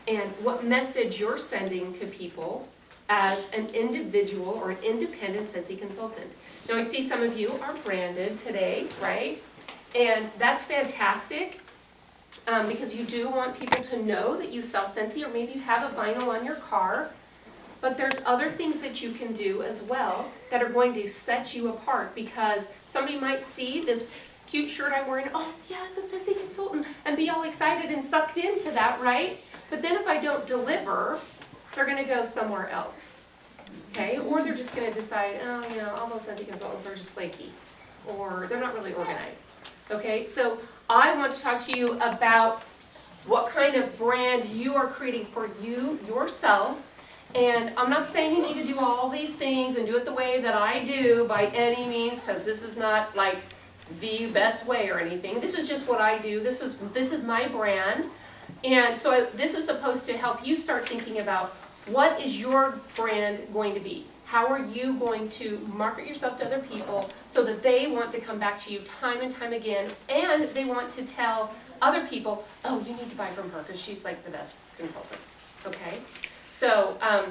and what message you're sending to people as an individual or an independent Scentsy consultant. Now, I see some of you are branded today, right? And that's fantastic because you do want people to know that you sell Scentsy, or maybe you have a vinyl on your car. But there's other things that you can do as well that are going to set you apart, because somebody might see this cute shirt I'm wearing, oh yes, a Scentsy consultant, and be all excited and sucked into that, right? But then if I don't deliver, they're gonna go somewhere else, okay? Or they're just gonna decide, oh, you know, all those Scentsy consultants are just flaky, or they're not really organized, okay? So I want to talk to you about what kind of brand you are creating for you, yourself. And I'm not saying you need to do all these things and do it the way that I do by any means, because this is not like the best way or anything. This is just what I do. This is my brand. And so this is supposed to help you start thinking about, what is your brand going to be? How are you going to market yourself to other people so that they want to come back to you time and time again, and they want to tell other people, oh, you need to buy from her because she's like the best consultant, okay? So I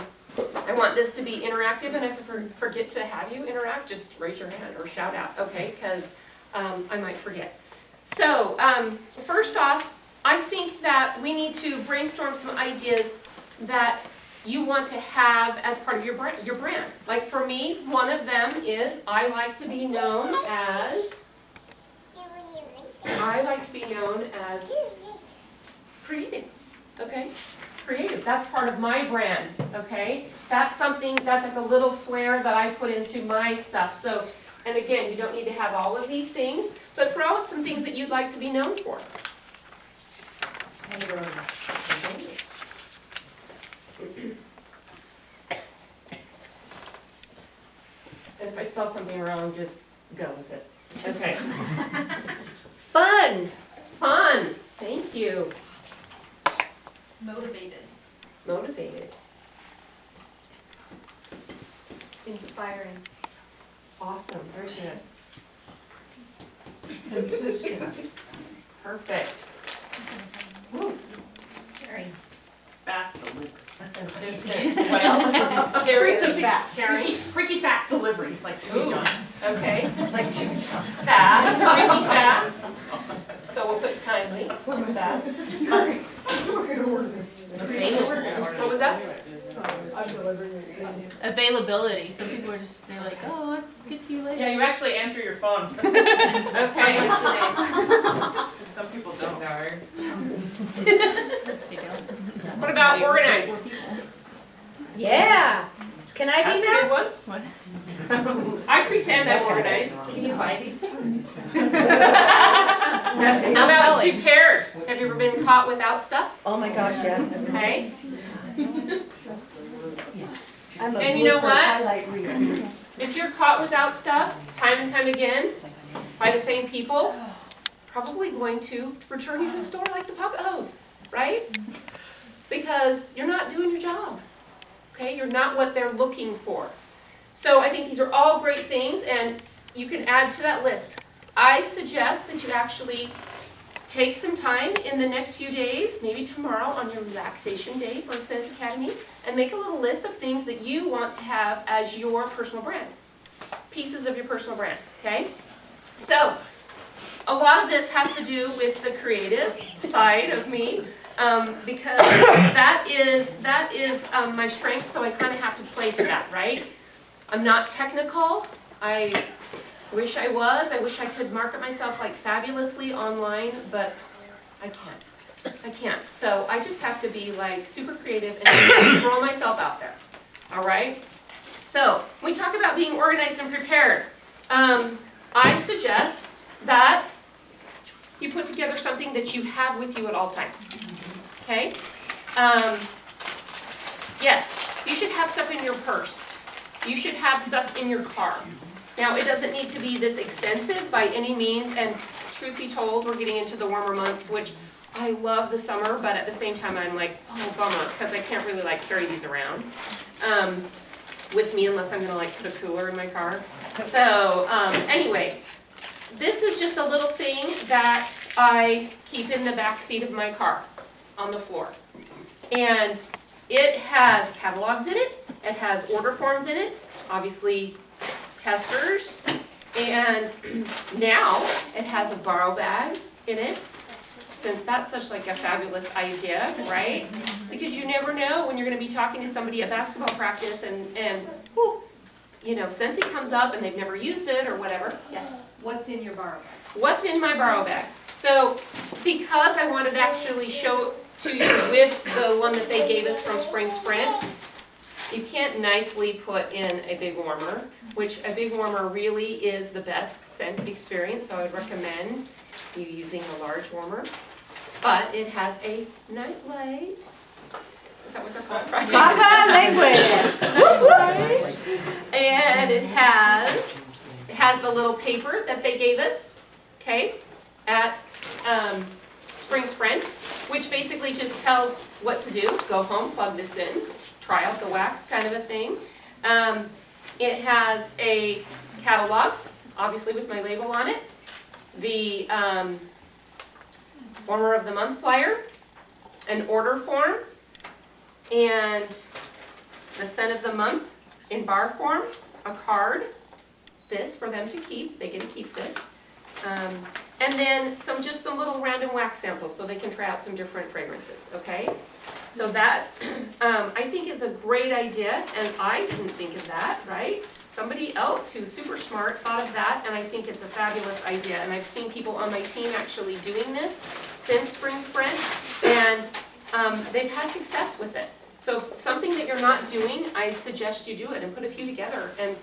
want this to be interactive, and if I forget to have you interact, just raise your hand or shout out, okay? Because I might forget. So first off, I think that we need to brainstorm some ideas that you want to have as part of your brand. Like for me, one of them is I like to be known as creative, okay? Creative, that's part of my brand, okay? That's something, that's like a little flair that I put into my stuff. So, and again, you don't need to have all of these things, but throw out some things that you'd like to be known for. And if I spell something wrong, just go with it. Okay. Fun. Fun. Thank you. Motivated. Motivated. Inspiring. Awesome. Very good. Consistent. Perfect. Woo. Very fast delivery. Consistent. What else? Very fast. Carrie. Freaky fast delivery, like Jimmy John's. Okay. It's like Jimmy John's. Fast. Pretty fast. So we'll put timely. Fast. We're gonna order this. What was that? I'm delivering your Availability. Some people are just, they're like, oh, let's get to you later. Yeah, you actually answer your phone. Okay. Like today. Some people don't. What about organized? Yeah. Can I That's be a good that? one. I pretend I'm organized. Can you buy these things? How about prepared? Have you ever been caught without stuff? Oh my gosh, yes. Okay. I'm a And you know blooper what? highlight reader. If you're caught without stuff, time and time again, by the same people, probably going to return you to the store like the pocket hose, right? Because you're not doing your job, okay? You're not what they're looking for. So I think these are all great things, and you can add to that list. I suggest that you actually take some time in the next few days, maybe tomorrow on your relaxation day for Ascent Academy, and make a little list of things that you want to have as your personal brand. Pieces of your personal brand, okay? So, a lot of this has to do with the creative side of me, because that is my strength, so I kind of have to play to that, right? I'm not technical. I wish I was. I wish I could market myself like fabulously online, but I can't. So I just have to be like super creative and throw myself out there. All right? So when we talk about being organized and prepared, I suggest that you put together something that you have with you at all times. Okay? Yes, you should have stuff in your purse. You should have stuff in your car. Now, it doesn't need to be this extensive by any means, and truth be told, we're getting into the warmer months, which I love the summer, but at the same time, I'm like, oh, bummer, because I can't really like carry these around with me unless I'm gonna like put a cooler in my car. So anyway, this is just a little thing that I keep in the back seat of my car on the floor. And it has catalogs in it, it has order forms in it, obviously testers, and now it has a borrow bag in it, since that's such like a fabulous idea, right? Because you never know when you're going to be talking to somebody at basketball practice and whoo, you know, Scentsy comes up and they've never used it or whatever. Yes? What's in your borrow bag? What's in my borrow bag? So because I wanted to actually show to you with the one that they gave us from Spring Sprint, you can't nicely put in a big warmer, which a big warmer really is the best scent experience, so I would recommend you using a large warmer. But it has a night light. Is that what they're called? Right? And it has the little papers that they gave us, okay, at Spring Sprint, which basically just tells what to do. Go home, plug this in, try out the wax kind of a thing. It has a catalog, obviously with my label on it. The Warmer of the Month flyer, an order form, and the Scent of the Month in bar form, a card, this for them to keep, they get to keep this, and then just some little random wax samples so they can try out some different fragrances, okay? So that, I think is a great idea, and I didn't think of that, right? Somebody else who's super smart thought of that, and I think it's a fabulous idea. And I've seen people on my team actually doing this since Spring Sprint, and they've had success with it. So something that you're not doing, I suggest you do it and put a few together and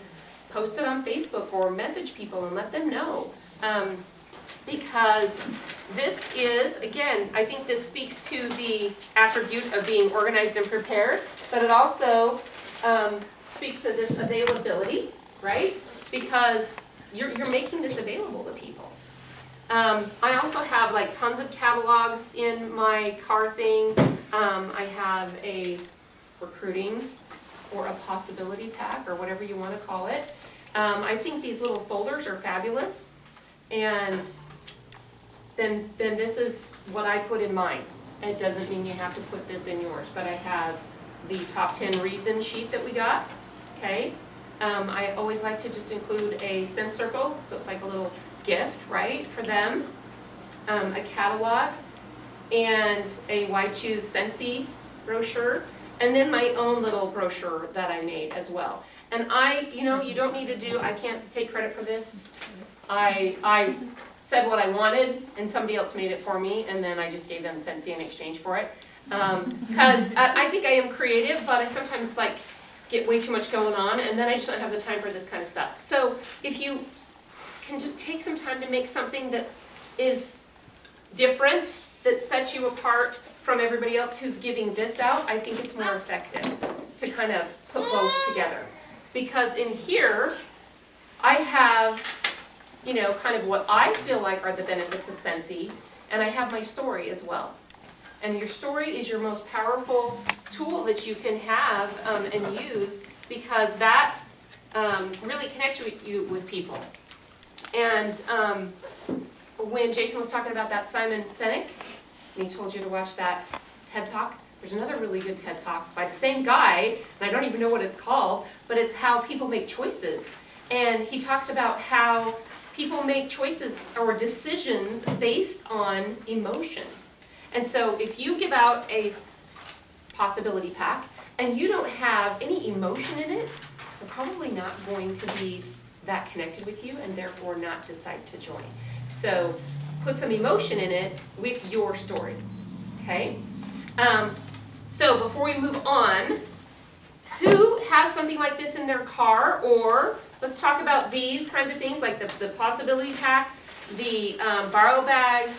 post it on Facebook or message people and let them know. Because this is, again, I think this speaks to the attribute of being organized and prepared, but it also speaks to this availability, right? Because you're making this available to people. I also have like tons of catalogs in my car thing. I have a recruiting or a possibility pack or whatever you want to call it. I think these little folders are fabulous. And then this is what I put in mine. It doesn't mean you have to put this in yours, but I have the top 10 reason sheet that we got, okay? I always like to just include a scent circle, so it's like a little gift, right, for them. A catalog, and a Why Choose Scentsy brochure, and then my own little brochure that I made as well. And you don't need to do, I can't take credit for this. I said what I wanted, and somebody else made it for me, and then I just gave them Scentsy in exchange for it. Because I think I am creative, but I sometimes like get way too much going on, and then I just don't have the time for this kind of stuff. So if you can just take some time to make something that is different, that sets you apart from everybody else who's giving this out, I think it's more effective to kind of put both together. Because in here, I have you know, kind of what I feel like are the benefits of Scentsy, and I have my story as well. And your story is your most powerful tool that you can have and use, because that really connects you with people. And when Jason was talking about that Simon Sinek, and he told you to watch that TED Talk, there's another really good TED Talk by the same guy, and I don't even know what it's called, but it's how people make choices. And he talks about how people make choices or decisions based on emotion. And so if you give out a possibility pack and you don't have any emotion in it, they're probably not going to be that connected with you and therefore not decide to join. So put some emotion in it with your story, okay? So before we move on, who has something like this in their car? Or let's talk about these kinds of things like the possibility pack, the borrow bag,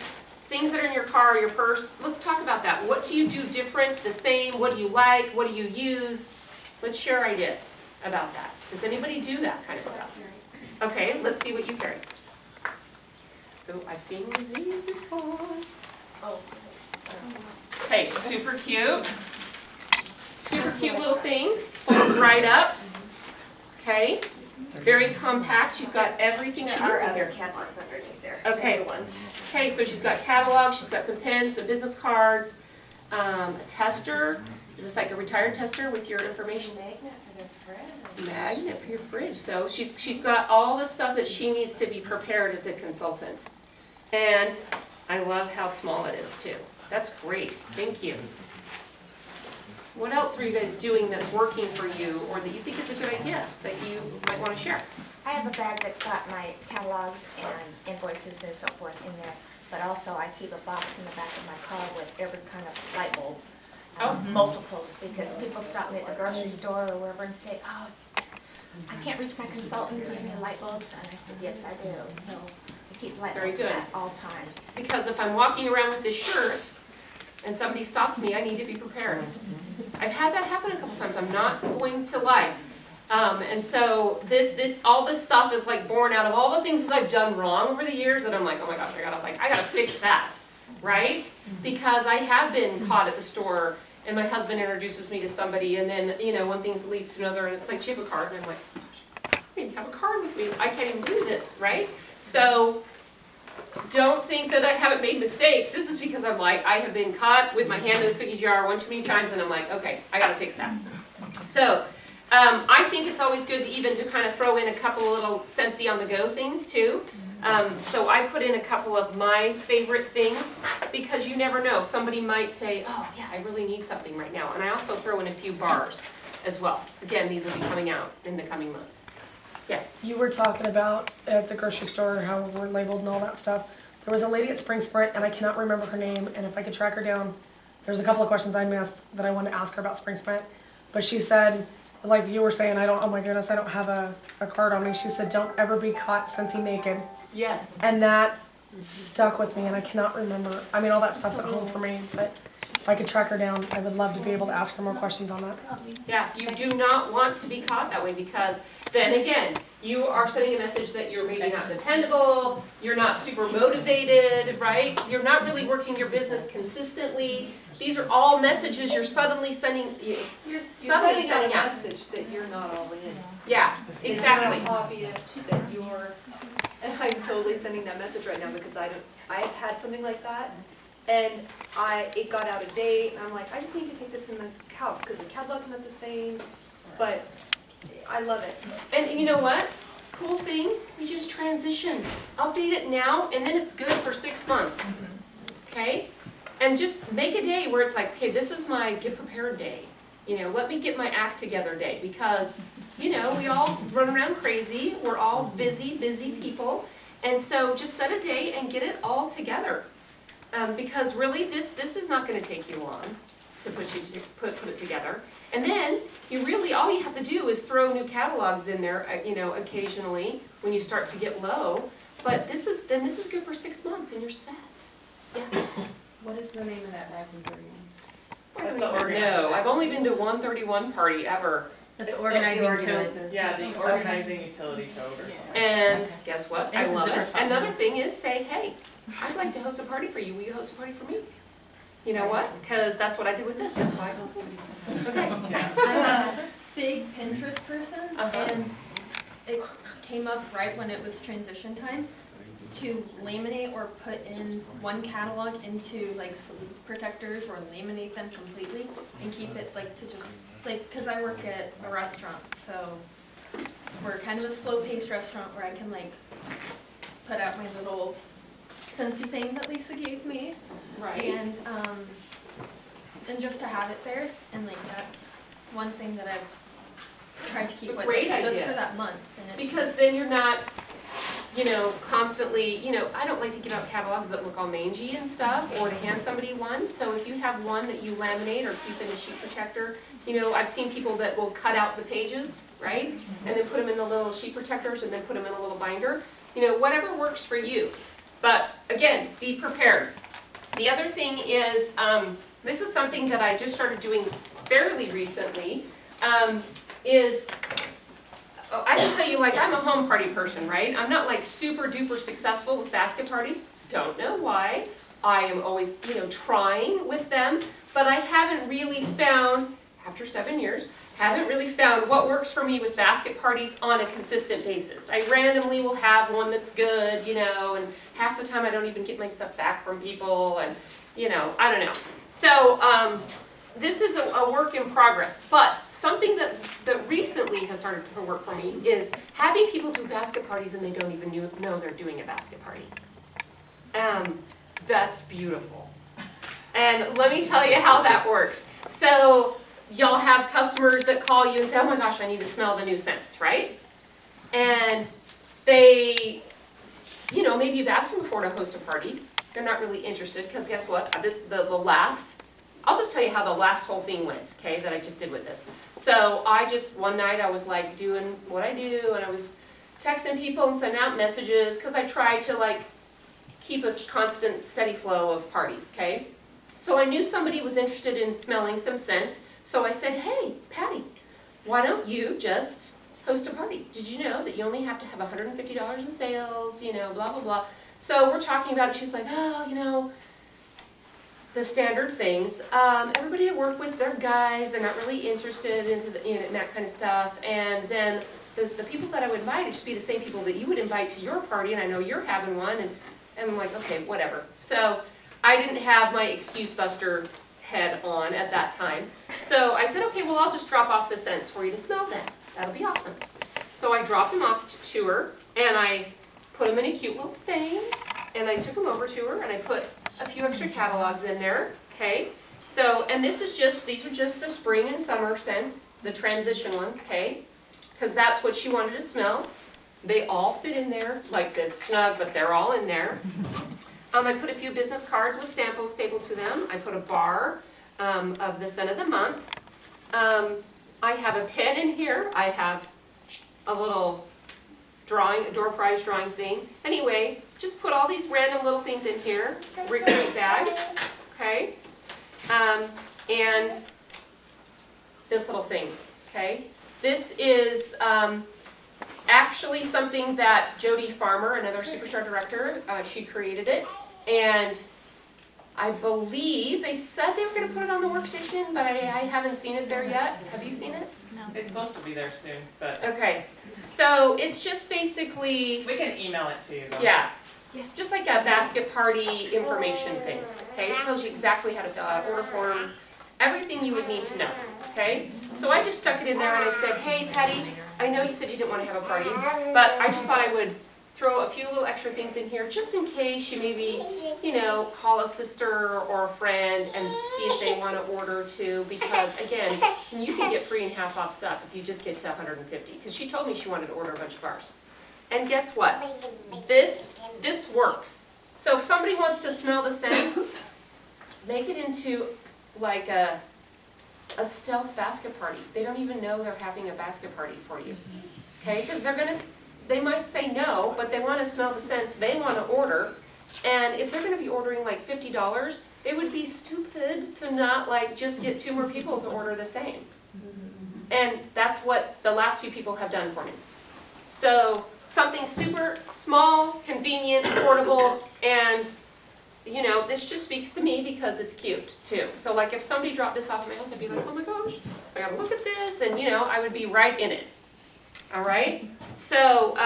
things that are in your car or your purse. Let's talk about that. What do you do different, the same? What do you like? What do you use? Let's share ideas about that. Does anybody do that kind of stuff? Okay, let's see what you carry. Oh, I've seen these before. Oh. Okay, super cute. Super cute little thing. Folds right up. Okay. Very compact. She's got everything she needs in here. catalogs underneath there. Okay. Okay, so she's got catalogs, she's got some pens, some business cards, a tester. Is this like a retired tester with your information? Magnet for the fridge. Magnet for your fridge. So she's got all the stuff that she needs to be prepared as a consultant. And I love how small it is too. That's great. Thank you. What else are you guys doing that's working for you or that you think is a good idea that you might want to share? I have a bag that's got my catalogs and invoices and so forth in there, but also I keep a box in the back of my car with every kind of light bulb, multiples, because people stop me at the grocery store or wherever and say, oh, I can't reach my consultant, do you have any light bulbs? And I said, yes, I do. So I keep light Very bulbs good. at all times. Because if I'm walking around with this shirt and somebody stops me, I need to be prepared. I've had that happen a couple times. I'm not going to lie. And so all this stuff is like born out of all the things that I've done wrong over the years, and I'm like, oh my gosh, I gotta fix that, right? Because I have been caught at the store, and my husband introduces me to somebody, and then one thing leads to another, and it's like, do you have a card? And I'm like, I don't even have a card with me. I can't even do this, right? So don't think that I haven't made mistakes. This is because I'm like, I have been caught with my hand in the cookie jar one too many times, and I'm like, okay, I gotta fix that. So I think it's always good to even to kind of throw in a couple of little Scentsy on the go things too. So I put in a couple of my favorite things because you never know. Somebody might say, oh yeah, I really need something right now. And I also throw in a few bars as well. Again, these will be coming out in the coming months. Yes? You were talking about at the grocery store how we're labeled and all that stuff. There was a lady at Spring Sprint, and I cannot remember her name, and if I could track her down, there's a couple of questions I missed that I wanted to ask her about Spring Sprint. But she said, like you were saying, oh my goodness, I don't have a card on me. She said, don't ever be caught Scentsy naked. Yes. And that stuck with me, and I cannot remember. I mean, all that stuff's at home for me, but if I could track her down, I would love to be able to ask her more questions on that. Yeah, you do not want to be caught that way because then again, you are sending a message that you're maybe not dependable, you're not super motivated, right? You're not really working your business consistently. These are all messages you're suddenly sending. You're sending out a message that you're not all in. Yeah, exactly. It's not obvious that you're, and I'm totally sending that message right now because I've had something like that. And it got out of date, and I'm like, I just need to take this in the house because the catalog's not the same, but I love it. And you know what? Cool thing, we just transition. Update it now, and then it's good for 6 months. Okay? And just make a day where it's like, okay, this is my get prepared day. Let me get my act together day because, we all run around crazy. We're all busy people. And so just set a day and get it all together. Because really, this is not going to take you long to put it together. And then all you have to do is throw new catalogs in there, occasionally when you start to get low. But this is good for 6 months, and you're set. Yeah. What is the name of that bag we I don't even know. I've only been to one 31 party ever. That's the It's organizing organizer. Yeah, the organizing utility code or something. And guess what? I It's love super it. fun. Another thing is say, hey, I'd like to host a party for you. Will you host a party for me? You know what? Because that's what I did with this. That's why I hosted. Okay. I'm a big Pinterest person, Uh-huh. and it came up right when it was transition time to laminate or put in one catalog into like sleeve protectors or laminate them completely and keep it like to just like, because I work at a restaurant, so we're kind of a slow-paced restaurant where I can like put out my little Scentsy thing that Lisa gave me. Right. And just to have it there, and like that's one thing that I've tried to keep It's a with great it, just idea. for that month. And it's Because then you're not, constantly, I don't like to give out catalogs that look all mangy and stuff, or to hand somebody one. So if you have one that you laminate or keep in a sheet protector, I've seen people that will cut out the pages, right? And then put them in the little sheet protectors and then put them in a little binder. Whatever works for you. But again, be prepared. The other thing is, this is something that I just started doing fairly recently, is I can tell you, like, I'm a home party person, right? I'm not like super duper successful with basket parties. Don't know why. I am always, trying with them, but I haven't really found, after 7 years, haven't really found what works for me with basket parties on a consistent basis. I randomly will have one that's good, and half the time I don't even get my stuff back from people, and, I don't know. So, this is a work in progress, but something that recently has started to work for me is having people do basket parties and they don't even know they're doing a basket party. That's beautiful. And let me tell you how that works. So y'all have customers that call you and say, oh my gosh, I need to smell the new scents, right? And they, maybe you've asked them before to host a party. They're not really interested because guess what? I'll just tell you how the last whole thing went, okay, that I just did with this. So one night I was like doing what I do, and I was texting people and sending out messages because I try to like keep a constant steady flow of parties, okay? So I knew somebody was interested in smelling some scents, so I said, hey, Patty, why don't you just host a party? Did you know that you only have to have $150 in sales, blah, blah, blah. So we're talking about it, she's like, oh, the standard things. Everybody I work with, they're guys, they're not really interested in that kind of stuff. And then the people that I would invite would just be the same people that you would invite to your party, and I know you're having one, and I'm like, okay, whatever. So I didn't have my excuse buster head on at that time. So I said, okay, well, I'll just drop off the scents for you to smell then. That'll be awesome. So I dropped them off to her, and I put them in a cute little thing, and I took them over to her, and I put a few extra catalogs in there, okay? So, and these are just the spring and summer scents, the transition ones, okay? Because that's what she wanted to smell. They all fit in there, like it's snug, but they're all in there. I put a few business cards with samples stapled to them. I put a bar of the scent of the month. I have a pen in here. I have a little a door prize drawing thing. Anyway, just put all these random little things in here. Great bag, okay? And this little thing, okay? This is actually something that Jody Farmer, another Superstar director, she created it. And I believe they said they were going to put it on the workstation, but I haven't seen it there yet. Have you seen it? No. It's supposed to be there soon, but. Okay. So it's just basically. We can email it to you though. Yeah. Yes. Just like a basket party information thing. Okay. It tells you exactly how to fill out order forms, everything you would need to know. Okay. So I just stuck it in there and I said, hey, Patty, I know you said you didn't want to have a party, but I just thought I would throw a few little extra things in here just in case you maybe, call a sister or a friend and see if they want to order too, because again, you can get free and half off stuff if you just get to 150, because she told me she wanted to order a bunch of ours. And guess what? This works. So if somebody wants to smell the scents, make it into like a stealth basket party. They don't even know they're having a basket party for you. Okay? Because they might say no, but they want to smell the scents, they want to order, and if they're going to be ordering like $50, they would be stupid to not like just get 2 more people to order the same. And that's what the last few people have done for me. So something super small, convenient, portable, and this just speaks to me because it's cute too. So like if somebody dropped this off at my house, I'd be like, oh my gosh, I gotta look at this, and I would be right in it. All right? So,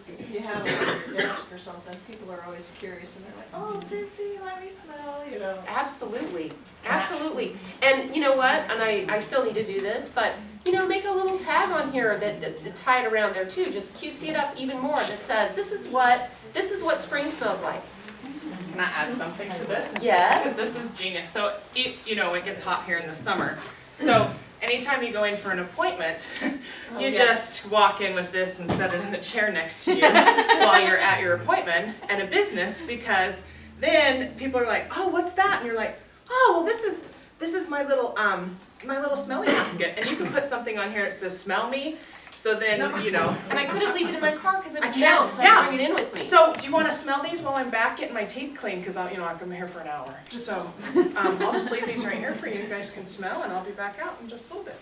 If you have it on your desk or something, people are always curious and they're like, oh, Scentsy, let me smell, absolutely, absolutely. And you know what? And I still need to do this, but make a little tag on here that tie it around there too. Just cutesy it up even more that says, this is what spring smells like. Can I add something to this? Yes. Because this is genius. So, it gets hot here in the summer. So, anytime you go in for an appointment, you just walk in with this and set it in the chair next to you while you're at your appointment and a business, because then people are like, oh, what's that? And you're like, oh, well, this is my little smelling basket. And you can put something on here that says, smell me. So then, And I couldn't leave it in my car because it I would can't. melt, so I bring it in with me. So, do you want to smell these while I'm back getting my teeth cleaned? Because I'll come here for an hour. So, I'll just leave these right here for you. You guys can smell, and I'll be back out in just a little bit.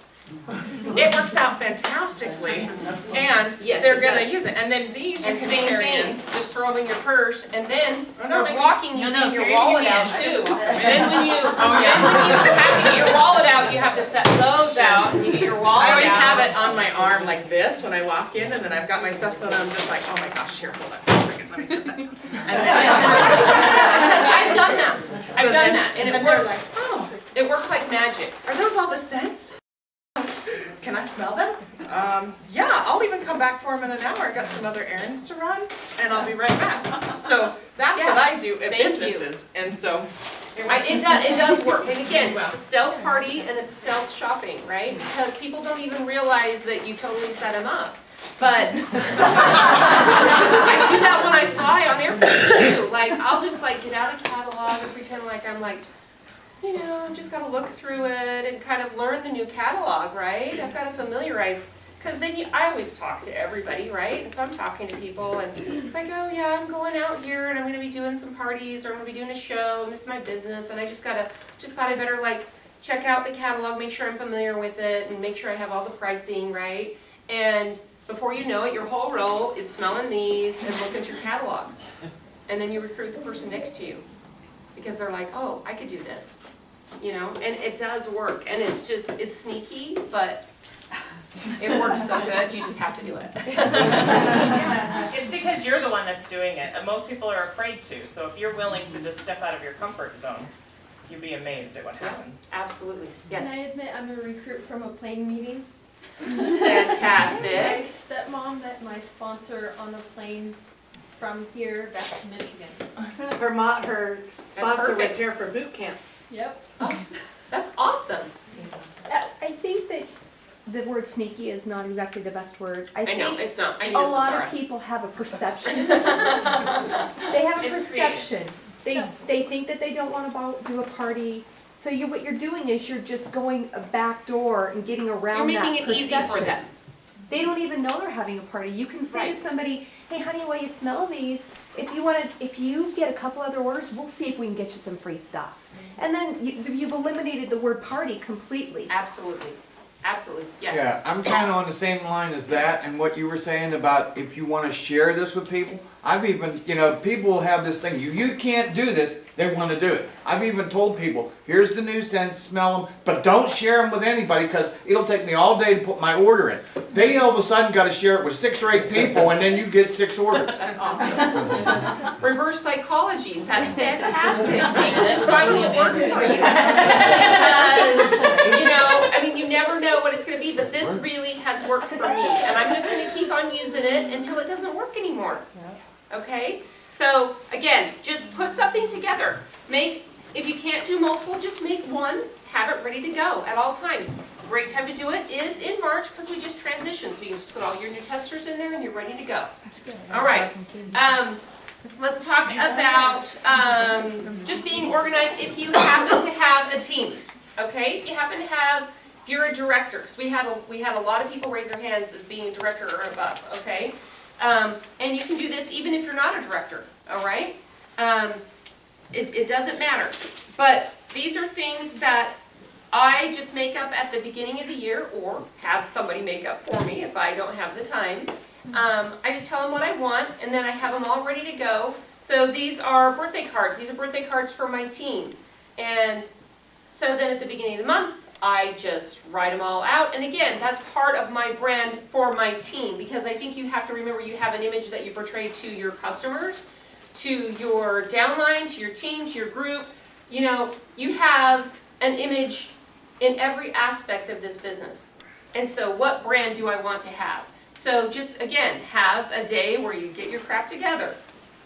It works out fantastically, and Yes, they're it gonna does. use it. And then these you And can same carry thing, in. just throw them in your purse, and then no, you're walking, you no, leave your carry it in wallet your out hand. too. And then when you have to get your wallet out, you have to set those out, and you get your wallet out. I always have it on my arm like this when I walk in, and then I've got my stuff, so then I'm just like, oh my gosh, here, hold on a second, let me set that. And Because I've done that. I've done that, and it they're works. like, oh, It works like magic. are those all the scents? Can I smell them? Yeah, I'll even come back for them in an hour. I got some other errands to run, and I'll be right back. So that's what I do at Thank you. businesses, and so. It does work, and again, it's a stealth party and it's stealth shopping, right? Because people don't even realize that you totally set them up. But I do that when I fly on airplanes too. Like, I'll just get out a catalog and pretend like I'm I've just got to look through it and kind of learn the new catalog, right? I've got to familiarize, because then I always talk to everybody, right? And so I'm talking to people, and it's like, oh yeah, I'm going out here, and I'm going to be doing some parties, or I'm going to be doing a show, and this is my business, and I just thought I better check out the catalog, make sure I'm familiar with it, and make sure I have all the pricing, right? And before you know it, your whole row is smelling these and looking through catalogs. And then you recruit the person next to you, because they're like, oh, I could do this. And it does work, and it's sneaky, but it works so good, you just have to do it. It's because you're the one that's doing it, and most people are afraid to. So if you're willing to just step out of your comfort zone, you'd be amazed at what happens. Absolutely. Yes. Can I admit I'm a recruit from a plane meeting? Fantastic. My stepmom met my sponsor on a plane from here back to Michigan. Her sponsor was perfect. here for boot camp. Yep. Oh, that's awesome. I think that the word sneaky is not exactly the best word. I know, it's not. I A knew it lot was of sorry. people have a perception. They have a It's perception. They think that they don't want to do a party. So what you're doing is you're just going a back door and getting around You're that making it easy for perception. them. They don't even know they're having a party. You can say Right. to somebody, hey honey, while you smell these, if you get a couple other orders, we'll see if we can get you some free stuff. And then you've eliminated the word party completely. Absolutely. Absolutely. Yes. Yeah, I'm kind of on the same line as that and what you were saying about if you want to share this with people. I've even, people have this thing, you can't do this, they want to do it. I've even told people, here's the new scents, smell them, but don't share them with anybody because it'll take me all day to put my order in. They all of a sudden got to share it with 6 or 8 people and then you get 6 orders. That's awesome. Reverse psychology. That's fantastic. See, just find what works for you. Because, you never know what it's going to be, but this really has worked for me. And I'm just going to keep on using it until it doesn't work anymore. Okay? So, again, just put something together. If you can't do multiple, just make one. Have it ready to go at all times. Great time to do it is in March because we just transitioned. So you just put all your new testers in there and you're ready to go. All right. Let's talk about just being organized if you happen to have a team. Okay? If you happen to have, if you're a director, because we had a lot of people raise their hands as being a director or above. Okay? And you can do this even if you're not a director. All right? It doesn't matter. But these are things that I just make up at the beginning of the year, or have somebody make up for me if I don't have the time. I just tell them what I want, and then I have them all ready to go. So these are birthday cards. These are birthday cards for my team. And so then at the beginning of the month, I just write them all out. And again, that's part of my brand for my team, because I think you have to remember you have an image that you portray to your customers, to your downline, to your team, to your group. You know, you have an image in every aspect of this business. And so what brand do I want to have? So just, again, have a day where you get your crap together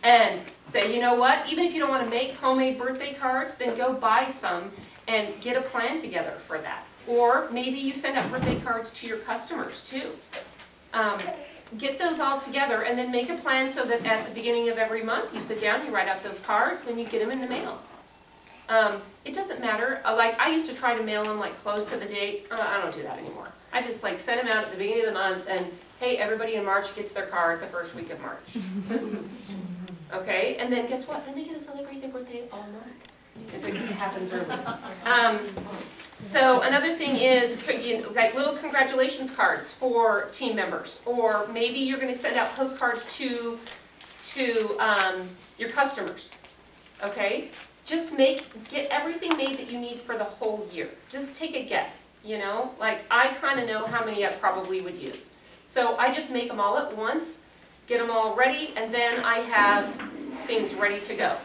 and say, you know what, even if you don't want to make homemade birthday cards, then go buy some and get a plan together for that. Or maybe you send out birthday cards to your customers too. Get those all together and then make a plan so that at the beginning of every month you sit down, you write out those cards, and you get them in the mail. It doesn't matter. Like I used to try to mail them like close to the date. I don't do that anymore. I just like send them out at the beginning of the month, and hey, everybody in March gets their card the first week of March. Okay, and then guess what? Then they get to celebrate their birthday all month if it happens early. So another thing is like little congratulations cards for team members, or maybe you're going to send out postcards to your customers. Okay. Just get everything made that you need for the whole year. Just take a guess, you know? Like, I kind of know how many I probably would use. So I just make them all at once, get them all ready, and then I have things ready to go.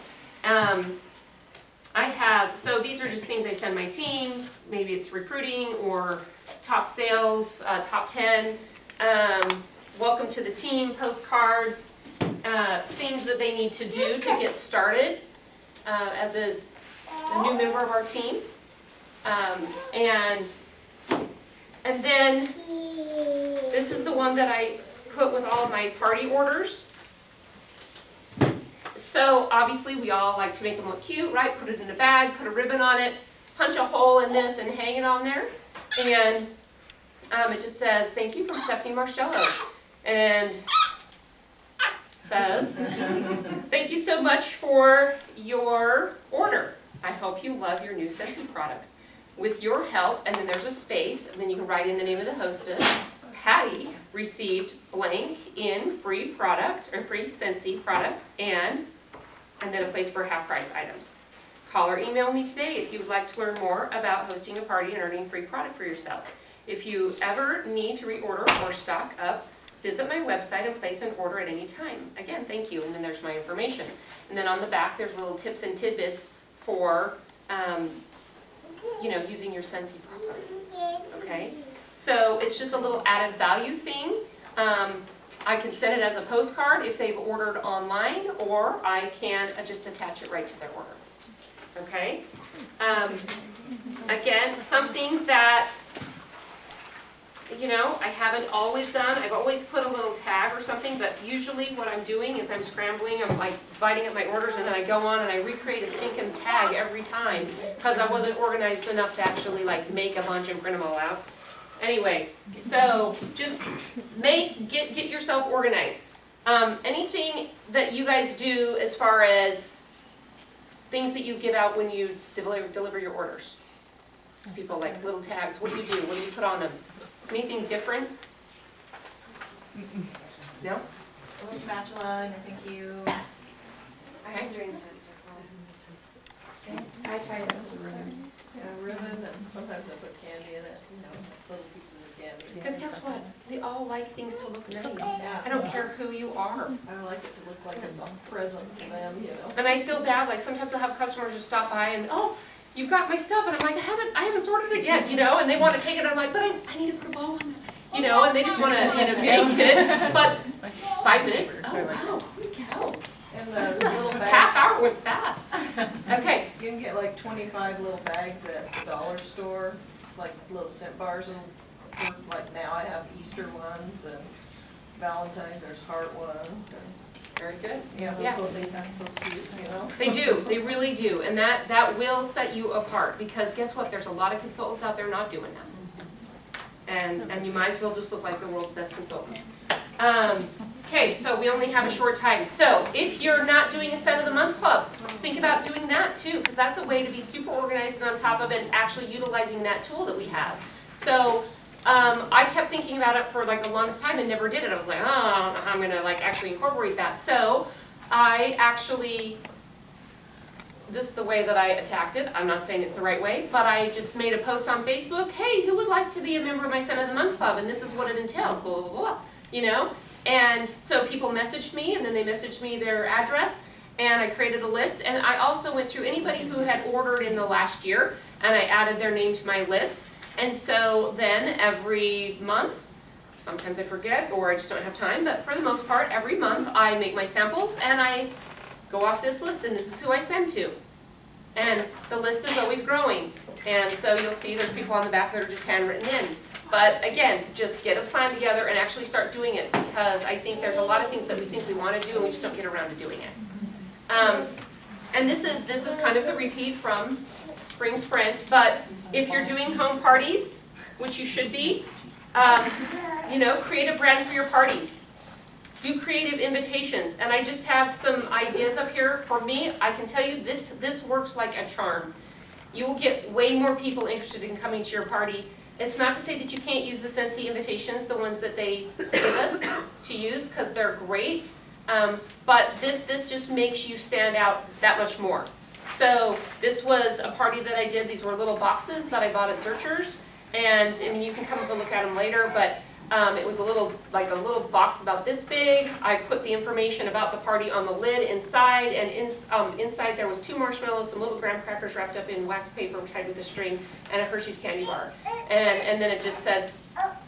So these are just things I send my team. Maybe it's recruiting or top sales, top 10, welcome to the team, postcards, things that they need to do to get started. As a new member of our team, and then this is the one that I put with all of my party orders. So obviously we all like to make them look cute, right? Put it in a bag, put a ribbon on it, punch a hole in this and hang it on there, and it just says, thank you from Stephanie Marcello, and says, thank you so much for your order. I hope you love your new Scentsy products. With your help, and then there's a space, and then you can write in the name of the hostess. Patty received blank in free product, or free Scentsy product, and then a place for half price items. Call or email me today if you would like to learn more about hosting a party and earning free product for yourself. If you ever need to reorder or stock up, visit my website and place an order at any time. Again, thank you, and then there's my information. And then on the back, there's little tips and tidbits for, using your Scentsy properly. Okay? So it's just a little added value thing. I can send it as a postcard if they've ordered online, or I can just attach it right to their order. Okay? Again, something that I haven't always done. I've always put a little tag or something, but usually what I'm doing is I'm scrambling, I'm like dividing up my orders, and then I go on and I recreate a stinking tag every time because I wasn't organized enough to actually like make a bunch and print them all out. Anyway, so just get yourself organized. Anything that you guys do as far as things that you give out when you deliver your orders? People like little tags. What do you do? What do you put on them? Anything different? No? A little spatula and a thank you. I'm doing scent circles. I tie it with a ribbon. Yeah, ribbon, and sometimes I put candy in it, little pieces of candy. Because guess what? We all like things to look nice. Yeah. I don't care who you are. I like it to look like it's a present to them, And I feel bad, like sometimes I'll have customers just stop by and, oh, you've got my stuff, and I'm like, I haven't sorted it yet, and they want to take it, and I'm like, but I need a cribble, and they just want to, take it, but 5 minutes, oh wow, holy cow. And the little bags. Half hour went fast. Okay. You can get like 25 little bags at the dollar store, like little scent bars, and like now I have Easter ones, and Valentine's, there's heart ones, and Very good. yeah, people think that's so cute, They do, they really do, and that will set you apart, because guess what, there's a lot of consultants out there not doing that. And you might as well just look like the world's best consultant. Okay, so we only have a short time. So if you're not doing a Scent of the Month club, think about doing that too, because that's a way to be super organized and on top of it, and actually utilizing that tool that we have. So I kept thinking about it for like the longest time and never did it. I was like, oh, I don't know how I'm gonna like actually incorporate that. So I actually, this is the way that I attacked it. I'm not saying it's the right way, but I just made a post on Facebook. Hey, who would like to be a member of my Scent of the Month club? And this is what it entails, blah, blah, blah, you know? And so people messaged me, and then they messaged me their address, and I created a list. And I also went through anybody who had ordered in the last year, and I added their name to my list. And so then every month, sometimes I forget or I just don't have time, but for the most part, every month I make my samples and I go off this list, and this is who I send to. And the list is always growing. And so you'll see there's people on the back that are just handwritten in. But again, just get a plan together and actually start doing it, because I think there's a lot of things that we think we want to do and we just don't get around to doing it. And this is kind of the repeat from Spring Sprint, but if you're doing home parties, which you should be, you know, create a brand for your parties. Do creative invitations, and I just have some ideas up here. For me, I can tell you this works like a charm. You will get way more people interested in coming to your party. It's not to say that you can't use the Scentsy invitations, the ones that they give us to use, because they're great. But this just makes you stand out that much more. So this was a party that I did. These were little boxes that I bought at Zurcher's, and I mean you can come up and look at them later. But it was a little box about this big. I put the information about the party on the lid inside, and inside there was 2 marshmallows, some little graham crackers wrapped up in wax paper tied with a string, and a Hershey's candy bar. And then it just said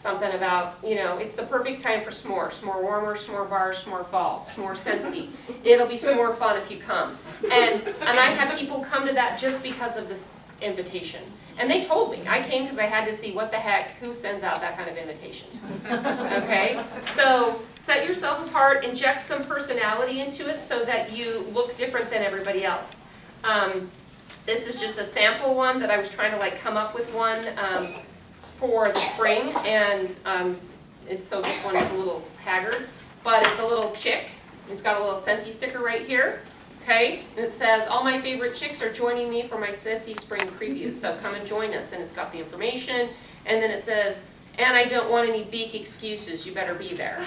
something about, you know, it's the perfect time for s'more. S'more warmer, s'more bar, s'more fall, s'more Scentsy. It'll be s'more fun if you come. And I had people come to that just because of this invitation. And they told me. I came because I had to see what the heck, who sends out that kind of invitation. Okay? So set yourself apart, inject some personality into it so that you look different than everybody else. This is just a sample one that I was trying to like come up with one for the spring, and so this one is a little haggard, but it's a little chick. It's got a little Scentsy sticker right here. Okay, and it says, all my favorite chicks are joining me for my Scentsy spring preview, so come and join us. And it's got the information, and then it says, and I don't want any beak excuses, you better be there.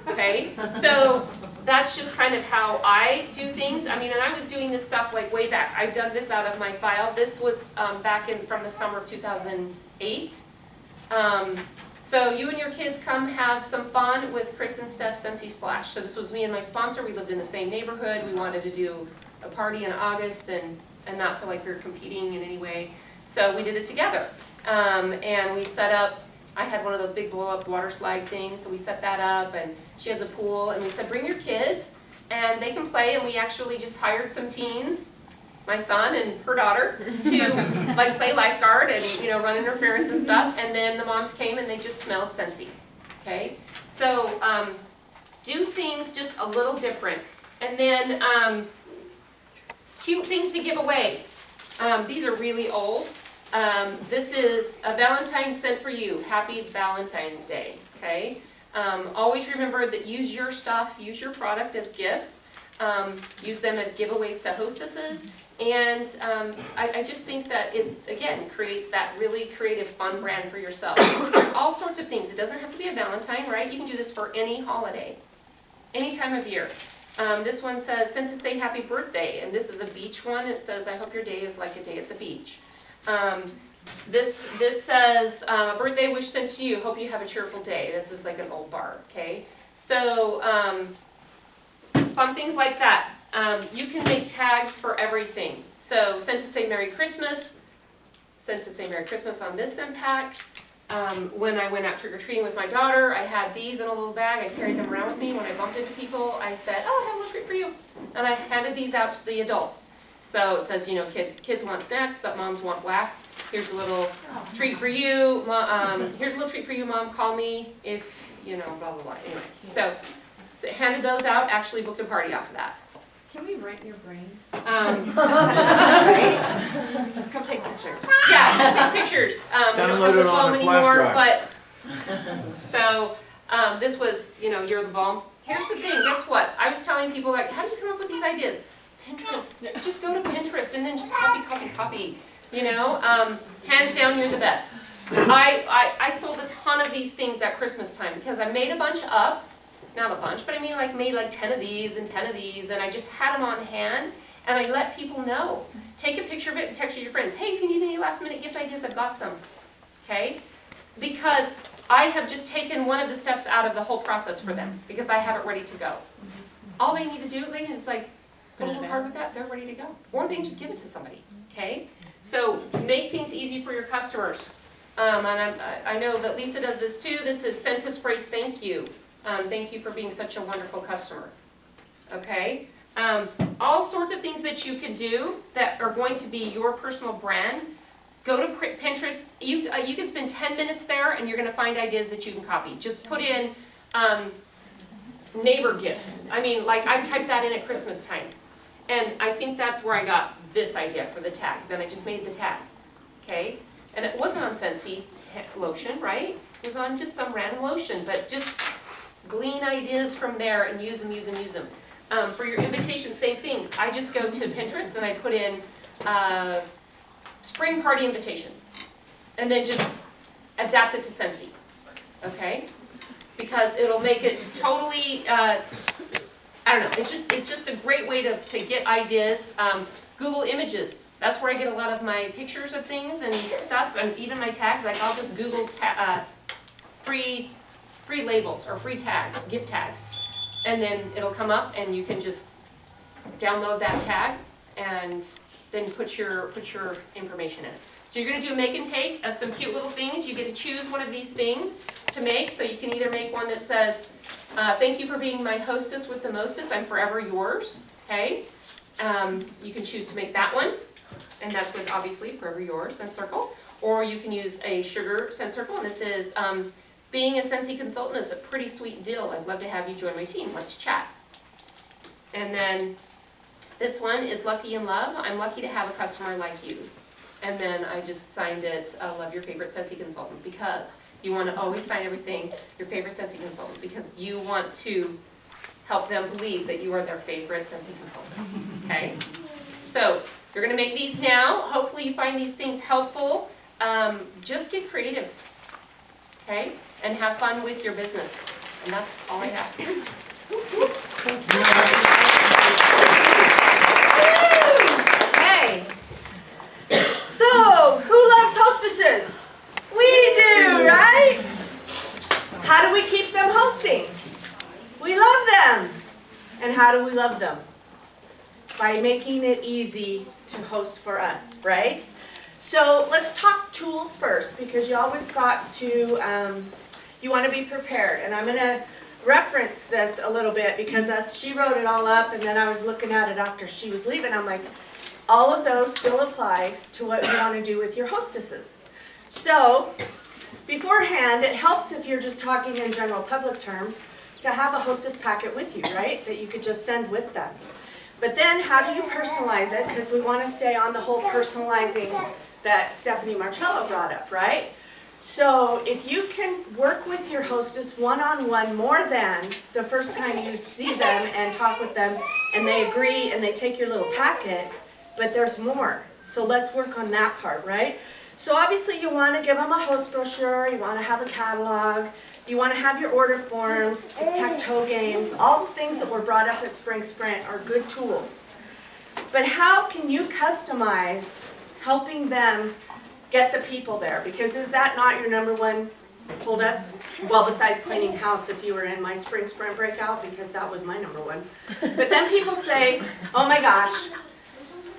Okay, so that's just kind of how I do things. I mean, and I was doing this stuff like way back. I dug this out of my file. This was back from the summer of 2008. So you and your kids come have some fun with Chris and Steph's Scentsy Splash. So this was me and my sponsor. We lived in the same neighborhood. We wanted to do a party in August and not feel like we were competing in any way. So we did it together. And we set up, I had one of those big blow up water slide things. So we set that up, and she has a pool, and we said, bring your kids and they can play. And we actually just hired some teens, my son and her daughter, to like play lifeguard and, you know, run interference and stuff. And then the moms came and they just smelled Scentsy. Okay, so do things just a little different. And then cute things to give away. These are really old. This is a Valentine's scent for you. Happy Valentine's Day. Okay, always remember that use your stuff, use your product as gifts. Use them as giveaways to hostesses. And I just think that it, again, creates that really creative, fun brand for yourself. There's all sorts of things. It doesn't have to be a Valentine, right? You can do this for any holiday, any time of year. This one says, sent to say happy birthday. And this is a beach one. It says, I hope your day is like a day at the beach. This says, a birthday wish sent to you. Hope you have a cheerful day. This is like an old bar, okay? So, fun things like that. You can make tags for everything. So sent to say Merry Christmas, sent to say Merry Christmas on this scent pack. When I went out trick-or-treating with my daughter, I had these in a little bag. I carried them around with me. When I bumped into people, I said, oh, I have a little treat for you. And I handed these out to the adults. So it says, you know, kids want snacks, but moms want wax. Here's a little treat for you. Here's a little treat for you, Mom. Call me if, you know, blah, blah, blah. Anyway, so handed those out, actually booked a party off of that. Can we rent your brain? Right? Just come take pictures. Yeah, just take pictures. We don't have the balm anymore, but so this was, you know, You're the Balm. here's the thing, guess what? I was telling people, like, how do you come up with these ideas? Pinterest. Just go to Pinterest and then just copy. You know, hands down, you're the best. I sold a ton of these things at Christmas time because I made a bunch up. Not a bunch, but I mean like made like 10 of these and 10 of these, and I just had them on hand, and I let people know. Take a picture of it and text your friends. Hey, if you need any last minute gift ideas, I've got some. Okay? Because I have just taken one of the steps out of the whole process for them because I have it ready to go. All they need to do, they can just like put a little card with that, they're ready to go. Or they can just give it to somebody. Okay? So make things easy for your customers. And I know that Lisa does this too. This is Scentsibility, thank you. Thank you for being such a wonderful customer. Okay? All sorts of things that you can do that are going to be your personal brand. Go to Pinterest. You can spend 10 minutes there and you're going to find ideas that you can copy. Just put in neighbor gifts. I mean, like I typed that in at Christmas time. And I think that's where I got this idea for the tag. Then I just made the tag. Okay? And it wasn't on Scentsy lotion, right? It was on just some random lotion, but just glean ideas from there and use them. For your invitation, same things. I just go to Pinterest and I put in spring party invitations. And then just adapt it to Scentsy. Okay? Because it'll make it totally, I don't know, it's just a great way to get ideas. Google Images. That's where I get a lot of my pictures of things and stuff, and even my tags. Like I'll just Google free labels or free tags, gift tags, and then it'll come up, and you can just download that tag and then put your information in. So you're going to do a make and take of some cute little things. You get to choose one of these things to make. So you can either make one that says, "Thank you for being my hostess with the mostest. I'm forever yours." Okay. You can choose to make that one. And that's with, obviously, Forever Yours scent circle. Or you can use a sugar scent circle. And this is, being a Scentsy consultant is a pretty sweet deal. I'd love to have you join my team. Let's chat. And then this one is Lucky in Love. I'm lucky to have a customer like you. And then I just signed it, love your favorite Scentsy consultant, because you want to always sign everything, your favorite Scentsy consultant, because you want to help them believe that you are their favorite Scentsy consultant. Okay? So, you're going to make these now. Hopefully you find these things helpful. Just get creative, okay? And have fun with your business. And that's all I have. Hey. So, who loves hostesses? We do, right? How do we keep them hosting? We love them. And how do we love them? By making it easy to host for us, right? So let's talk tools first, because you always got to, you want to be prepared. And I'm going to reference this a little bit because as she wrote it all up and then I was looking at it after she was leaving, I'm like, all of those still apply to what you want to do with your hostesses. So beforehand, it helps if you're just talking in general public terms to have a hostess packet with you, right? That you could just send with them. But then how do you personalize it? Because we want to stay on the whole personalizing that Stephanie Marcello brought up, right? So if you can work with your hostess one-on-one more than the first time you see them and talk with them and they agree and they take your little packet, but there's more. So let's work on that part, right? So obviously you want to give them a host brochure, you want to have a catalog, you want to have your order forms, tic-tac-toe games, all the things that were brought up at Spring Sprint are good tools. But how can you customize helping them get the people there? Because is that not your number one holdup? Well, besides cleaning house if you were in my Spring Sprint breakout, because that was my number one. But then people say, oh my gosh,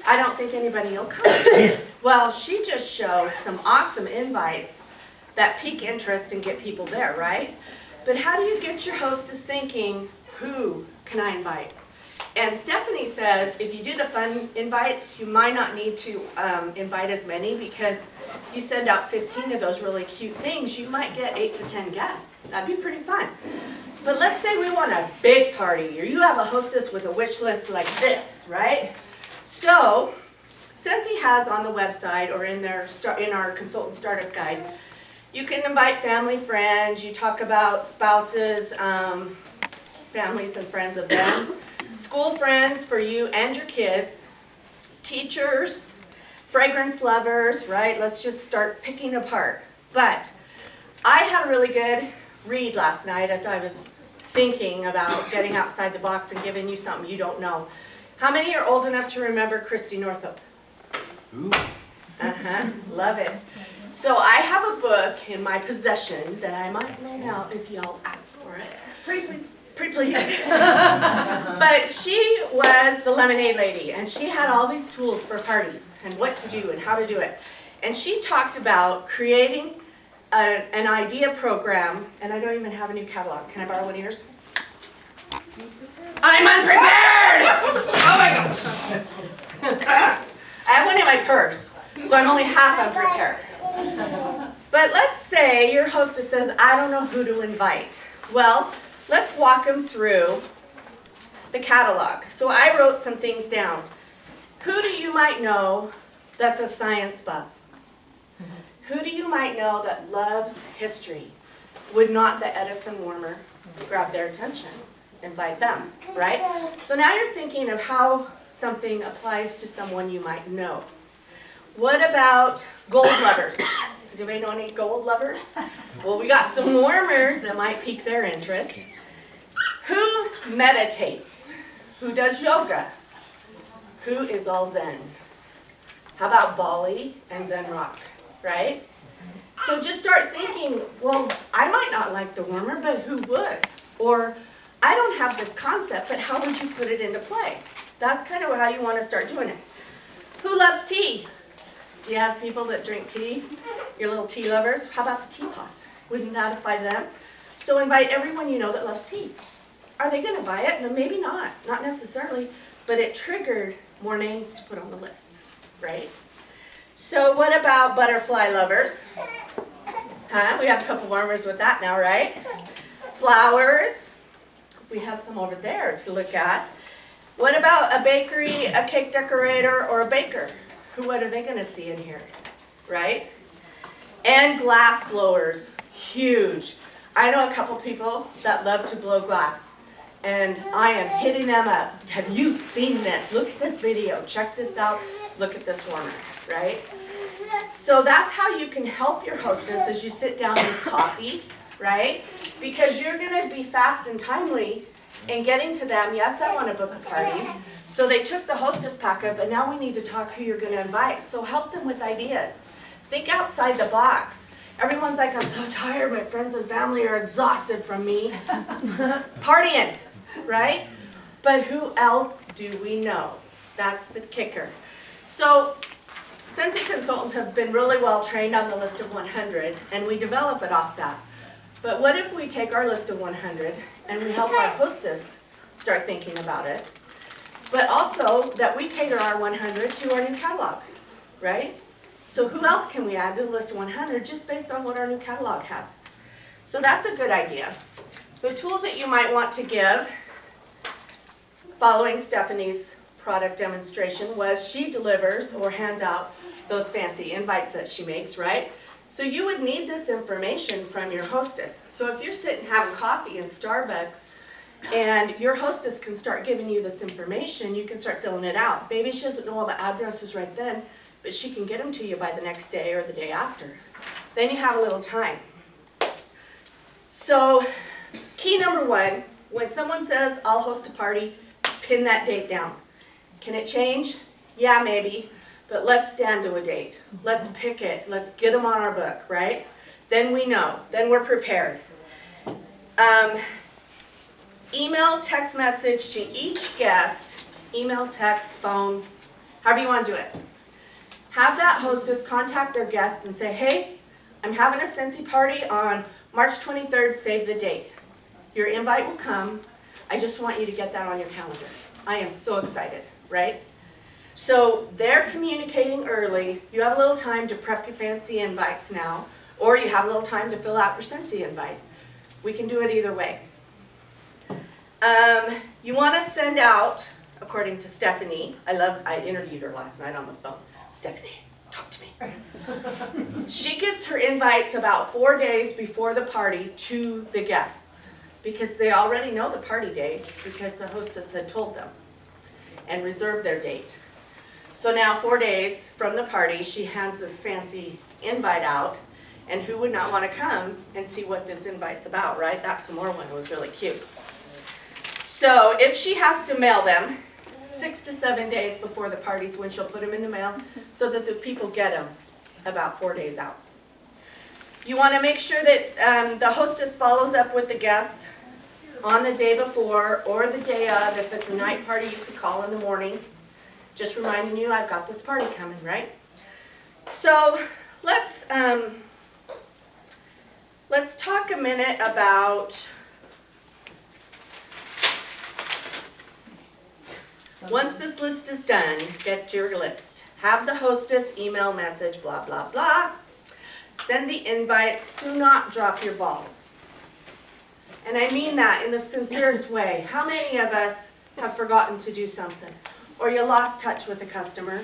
I don't think anybody will come. Well, she just showed some awesome invites that pique interest and get people there, right? But how do you get your hostess thinking, who can I invite? And Stephanie says if you do the fun invites, you might not need to invite as many, because you send out 15 of those really cute things, you might get 8 to 10 guests. That'd be pretty fun. But let's say we want a big party, or you have a hostess with a wish list like this, right? So Scentsy has on the website or in our consultant startup guide, you can invite family, friends, you talk about spouses, families and friends of them, school friends for you and your kids, teachers, fragrance lovers, right? Let's just start picking apart. But I had a really good read last night as I was thinking about getting outside the box and giving you something you don't know. How many are old enough to remember Christy Northup? Ooh. Love it. So I have a book in my possession that I might loan out if y'all ask for it. Pretty please. Pretty please. But she was the lemonade lady, and she had all these tools for parties and what to do and how to do it. And she talked about creating an idea program, and I don't even have a new catalog. Can I borrow one of yours? I'm unprepared! Oh my gosh. I have one in my purse, so I'm only half unprepared. But let's say your hostess says, I don't know who to invite. Well, let's walk them through the catalog. So I wrote some things down. Who do you might know that's a science buff? Who do you might know that loves history? Would not the Edison warmer grab their attention? Invite them, right? So now you're thinking of how something applies to someone you might know. What about gold lovers? Does anybody know any gold lovers? Well, we got some warmers that might pique their interest. Who meditates? Who does yoga? Who is all Zen? How about Bali and Zen rock, right? So just start thinking, well, I might not like the warmer, but who would? Or I don't have this concept, but how would you put it into play? That's kind of how you want to start doing it. Who loves tea? Do you have people that drink tea? Your little tea lovers? How about the teapot? Wouldn't that apply to them? So invite everyone you know that loves tea. Are they going to buy it? No, maybe not. Not necessarily. But it triggered more names to put on the list, right? So what about butterfly lovers? We have a couple warmers with that now, right? Flowers. We have some over there to look at. What about a bakery, a cake decorator, or a baker? What are they going to see in here, right? And glass blowers, huge. I know a couple people that love to blow glass, and I am hitting them up. Have you seen this? Look at this video. Check this out. Look at this warmer, right? So that's how you can help your hostess as you sit down with coffee, right? Because you're going to be fast and timely in getting to them. Yes, I want to book a party. So they took the hostess packet, but now we need to talk who you're going to invite. So help them with ideas. Think outside the box. Everyone's like, I'm so tired. My friends and family are exhausted from me partying, right? But who else do we know? That's the kicker. So Scentsy consultants have been really well trained on the list of 100, and we develop it off that. But what if we take our list of 100 and we help our hostess start thinking about it, but also that we cater our 100 to our new catalog, right? So who else can we add to the list of 100 just based on what our new catalog has? So that's a good idea. The tool that you might want to give, following Stephanie's product demonstration, was she delivers or hands out those fancy invites that she makes, right? So you would need this information from your hostess. So if you're sitting having coffee in Starbucks and your hostess can start giving you this information, you can start filling it out. Maybe she doesn't know all the addresses right then, but she can get them to you by the next day or the day after. Then you have a little time. So key number one, when someone says, I'll host a party, pin that date down. Can it change? Yeah, maybe. But let's stand to a date. Let's pick it. Let's get them on our book, right? Then we know. Then we're prepared. Email, text message to each guest. Email, text, phone, however you want to do it. Have that hostess contact their guests and say, hey, I'm having a Scentsy party on March 23rd. Save the date. Your invite will come. I just want you to get that on your calendar. I am so excited, right? So they're communicating early. You have a little time to prep your fancy invites now, or you have a little time to fill out your Scentsy invite. We can do it either way. You want to send out, according to Stephanie, I interviewed her last night on the phone. Stephanie, talk to me. She gets her invites about 4 days before the party to the guests. because they already know the party date because the hostess had told them and reserved their date. So now 4 days from the party, she hands this fancy invite out, and who would not want to come and see what this invite's about, right? That's the more one. It was really cute. So if she has to mail them 6 to 7 days before the party's when she'll put them in the mail so that the people get them about 4 days out. You want to make sure that the hostess follows up with the guests on the day before or the day of. If it's a night party, you could call in the morning, just reminding you, I've got this party coming, right? So let's talk a minute about, once this list is done, get your list. Have the hostess email message, blah, blah, blah. Send the invites. Do not drop your balls. And I mean that in the sincerest way. How many of us have forgotten to do something? Or you lost touch with the customer,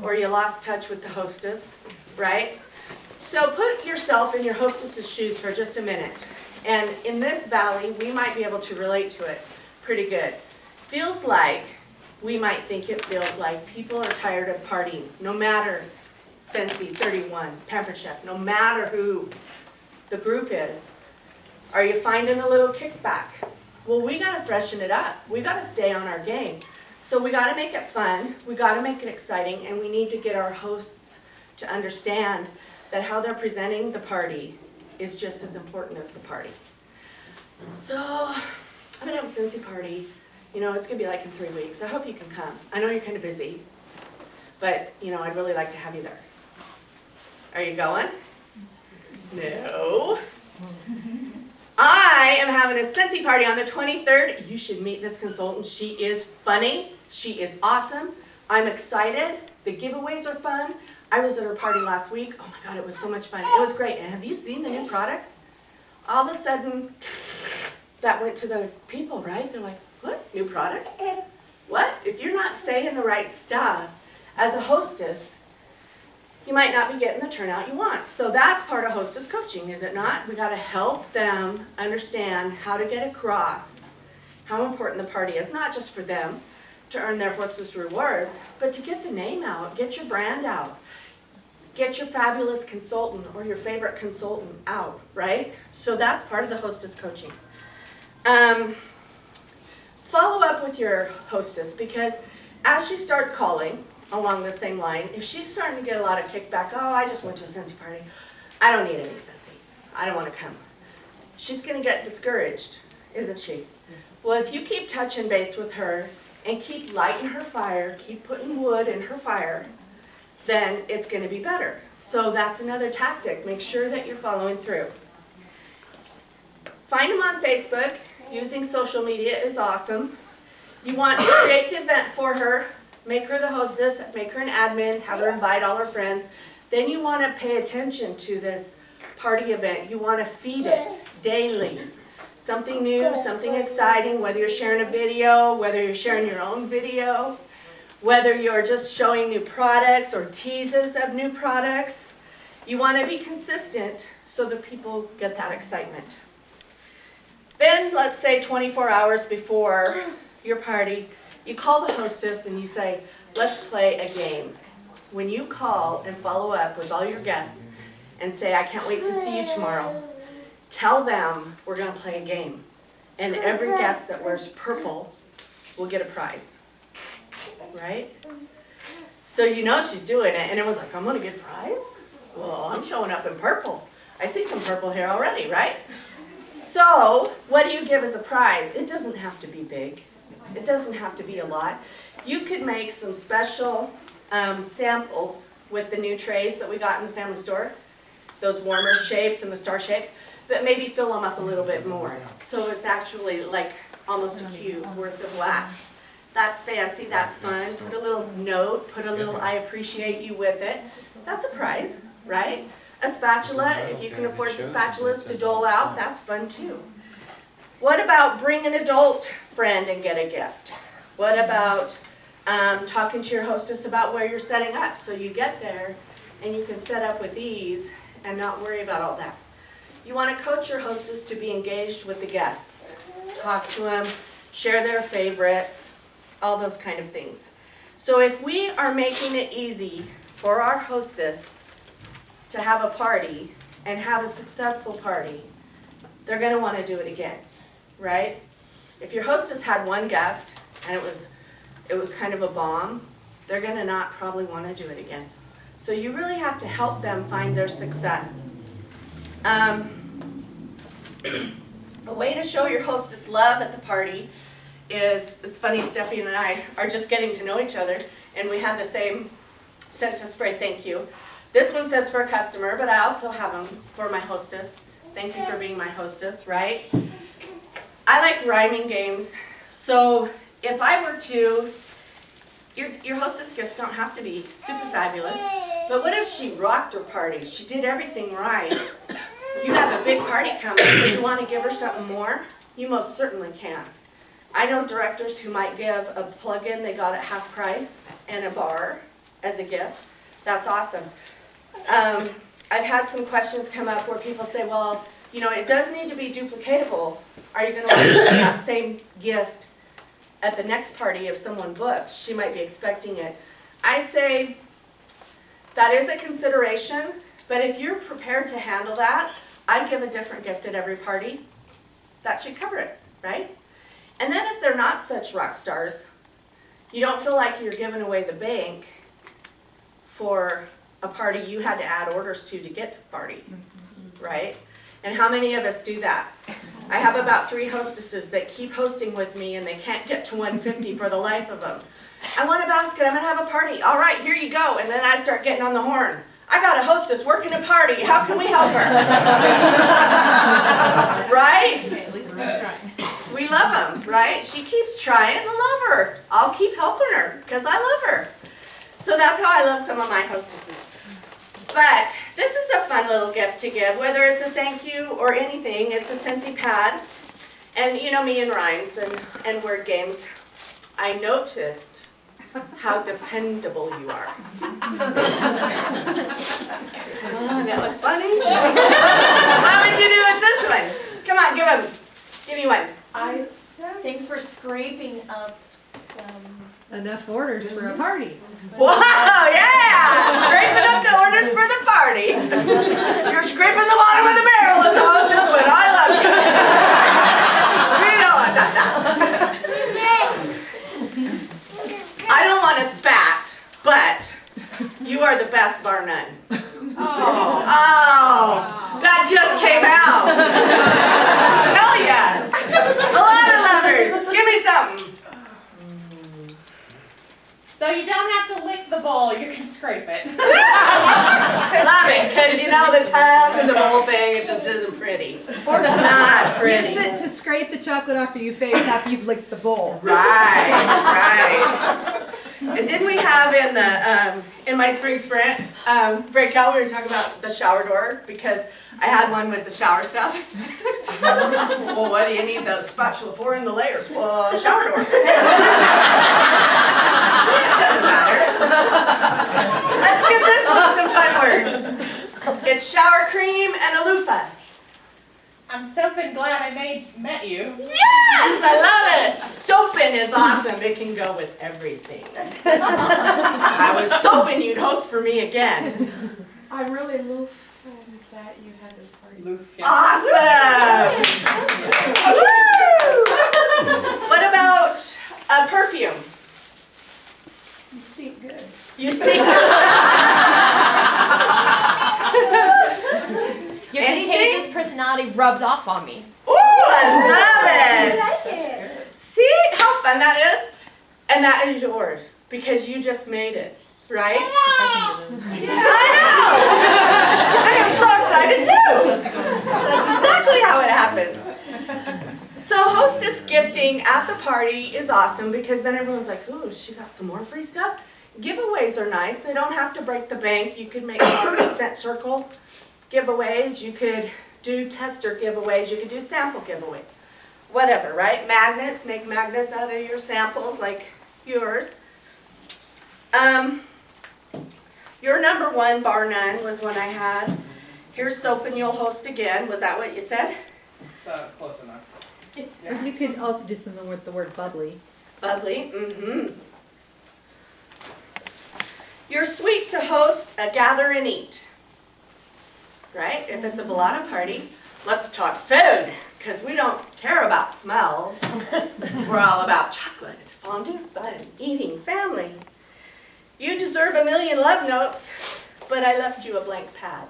or you lost touch with the hostess, right? So put yourself in your hostess's shoes for just a minute. And in this valley, we might be able to relate to it pretty good. Feels like, we might think it feels like people are tired of partying, no matter Scentsy, 31, Pampered Chef, no matter who the group is. Are you finding a little kickback? Well, we gotta freshen it up. We gotta stay on our game. So we gotta make it fun, we gotta make it exciting, and we need to get our hosts to understand that how they're presenting the party is just as important as the party. So, I'm gonna have a Scentsy party. You know, it's gonna be like in 3 weeks. I hope you can come. I know you're kind of busy, but you know, I'd really like to have you there. Are you going? No. I am having a Scentsy party on the 23rd. You should meet this consultant. She is funny. She is awesome. I'm excited. The giveaways are fun. I was at her party last week. Oh my God, it was so much fun. It was great. And have you seen the new products? All of a sudden, that went to the people, right? They're like, what? New products? What? If you're not saying the right stuff, as a hostess, you might not be getting the turnout you want. So that's part of hostess coaching, is it not? We gotta help them understand how to get across how important the party is, not just for them to earn their hostess rewards, but to get the name out, get your brand out, get your fabulous consultant or your favorite consultant out, right? So that's part of the hostess coaching. Follow up with your hostess, because as she starts calling along the same line, if she's starting to get a lot of kickback, oh, I just went to a Scentsy party, I don't need any Scentsy, I don't want to come. She's going to get discouraged, isn't she? Well, if you keep touching base with her and keep lighting her fire, keep putting wood in her fire, then it's going to be better. So that's another tactic. Make sure that you're following through. Find them on Facebook. Using social media is awesome. You want to create the event for her, make her the hostess, make her an admin, have her invite all her friends. Then you want to pay attention to this party event. You want to feed it daily. Something new, something exciting, whether you're sharing a video, whether you're sharing your own video, whether you're just showing new products or teases of new products. You want to be consistent so that people get that excitement. Then, let's say 24 hours before your party, you call the hostess and you say, let's play a game. When you call and follow up with all your guests and say, I can't wait to see you tomorrow, tell them we're going to play a game. And every guest that wears purple will get a prize. Right? So you know she's doing it, and everyone's like, I'm going to get a prize? Well, I'm showing up in purple. I see some purple here already, right? So, what do you give as a prize? It doesn't have to be big. It doesn't have to be a lot. You could make some special samples with the new trays that we got in the family store, those warmer shapes and the star shapes, but maybe fill them up a little bit more. So it's actually like almost a cube worth of wax. That's fancy, that's fun. Put a little note, put a little I appreciate you with it. That's a prize, right? A spatula, if you can afford the spatulas to dole out, that's fun too. What about bring an adult friend and get a gift? What about talking to your hostess about where you're setting up so you get there and you can set up with ease and not worry about all that. You want to coach your hostess to be engaged with the guests. talk to them, share their favorites, all those kind of things. So if we are making it easy for our hostess to have a party and have a successful party, they're gonna wanna do it again, right? If your hostess had one guest and it was kind of a bomb, they're gonna not probably wanna do it again. So you really have to help them find their success. A way to show your hostess love at the party is, it's funny, Stephanie and I are just getting to know each other, and we had the same scent to spray thank you. This one says for a customer, but I also have them for my hostess. Thank you for being my hostess, right? I like rhyming games, so if I were to, your hostess gifts don't have to be super fabulous, but what if she rocked her party? She did everything right. You have a big party coming, but you want to give her something more? You most certainly can. I know directors who might give a plug-in they got at half price and a bar as a gift. That's awesome. I've had some questions come up where people say, well, you know, it does need to be duplicatable. Are you going to want to do that same gift at the next party if someone books? She might be expecting it. I say that is a consideration, but if you're prepared to handle that, I'd give a different gift at every party. That should cover it, right? And then if they're not such rock stars, you don't feel like you're giving away the bank for a party you had to add orders to get to the party, right? And how many of us do that? I have about 3 hostesses that keep hosting with me and they can't get to 150 for the life of them. I want a basket, I'm gonna have a party. All right, here you go. And then I start getting on the horn. I got a hostess working a party, how can we help her? Right? We love them, right? She keeps trying, I love her. I'll keep helping her because I love her. So that's how I love some of my hostesses. But this is a fun little gift to give, whether it's a thank you or anything. It's a Scentsy pad. And you know me and rhymes and word games. I noticed how dependable you are. Oh, that looked funny. How would you do with this one? Come on, give me one. Thanks for scraping up some. Enough orders for a party. Wow, yeah! Scraping up the orders for the party. You're scraping the bottom of the barrel as a hostess would. I love you. You know that. I don't want to spat, but you are the best bar none. Oh, that just came out. Tell ya. A lot of lovers. Give me something. So you don't have to lick the bowl, you can scrape it. Love it, because you know the tongue and the whole thing, it just isn't pretty. Or It's not pretty. use it to scrape the chocolate off your face after you've licked the bowl. Right. And didn't we have in my spring sprint breakout, we were talking about the shower door, because I had one with the shower stuff. Well, what do you need the spatula for in the layers? Well, shower door. It doesn't matter. Let's give this one some fun words. It's shower cream and a loofah. I'm so glad I met you. Yes, I love it. Soapin' is awesome. It can go with everything. I was hoping you'd host for me again. I'm really loofed that you had this party. Awesome. Woo! What about a perfume? You stink good. You stink. Your Anything? contagious personality rubbed off on me. Ooh, I love it. See how fun that is? And that is yours because you just made it, right? I know. I am so excited too. That's exactly how it happens. So hostess gifting at the party is awesome because then everyone's like, ooh, she got some more free stuff. Giveaways are nice. They don't have to break the bank. You could make a scent circle giveaways. You could do tester giveaways. You could do sample giveaways. Whatever, right? Magnets. Make magnets out of your samples like yours. Your number one, bar none, was one I had. Here's soap and you'll host again. Was that what you said? Close enough. You could also do something with the word bubbly. Bubbly, mm-hmm. You're sweet to host a gather and eat, right? If it's a Volana party, let's talk food, because we don't care about smells. We're all about chocolate, fondue, fun, eating, family. You deserve a million love notes, but I left you a blank pad.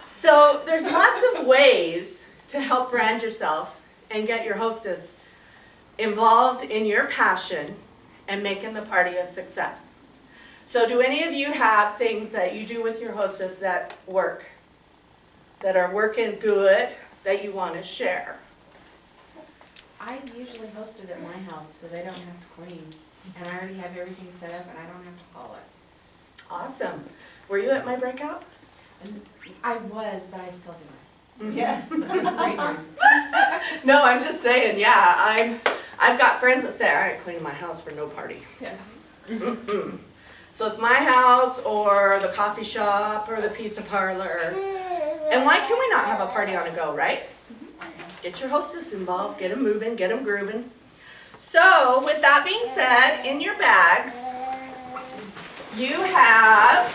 So there's lots of ways to help brand yourself and get your hostess involved in your passion and making the party a success. So do any of you have things that you do with your hostess that work, that are working good, that you want to share? I usually host it at my house, so they don't have to clean. And I already have everything set up, and I don't have to haul it. Awesome. Were you at my breakout? And I was, but I still do it. Yeah. Great ones. No, I'm just saying, yeah, I've got friends that say, I ain't cleaning my house for no party. Yeah. Mm-mm. So it's my house or the coffee shop or the pizza parlor. And why can we not have a party on the go, right? Get your hostess involved, get them moving, get them grooving. So with that being said, in your bags, you have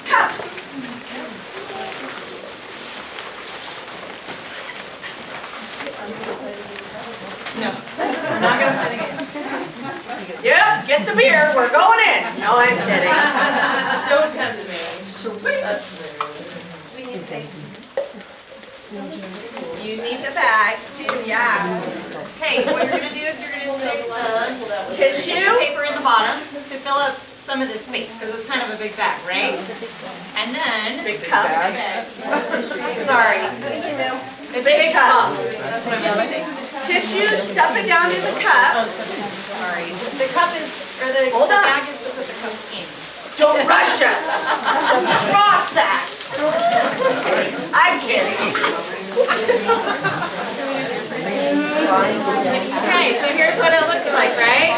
cups. No, I'm not gonna play the game. Yep, get the beer, we're going in. No, I'm kidding. Don't tempt me. We need to You need the bag too, yeah. Okay, what you're gonna do is you're gonna stick the Tissue? paper in the bottom to fill up some of this space, because it's kind of a big bag, right? And then... Big cup. Sorry. It's a big cup. That's what I'm saying. Tissue, stuff it down in the cup. Sorry. The cup is, or the bag is to put the cup in. Don't rush it. Process. I'm kidding. Okay, so here's what it looks like, right?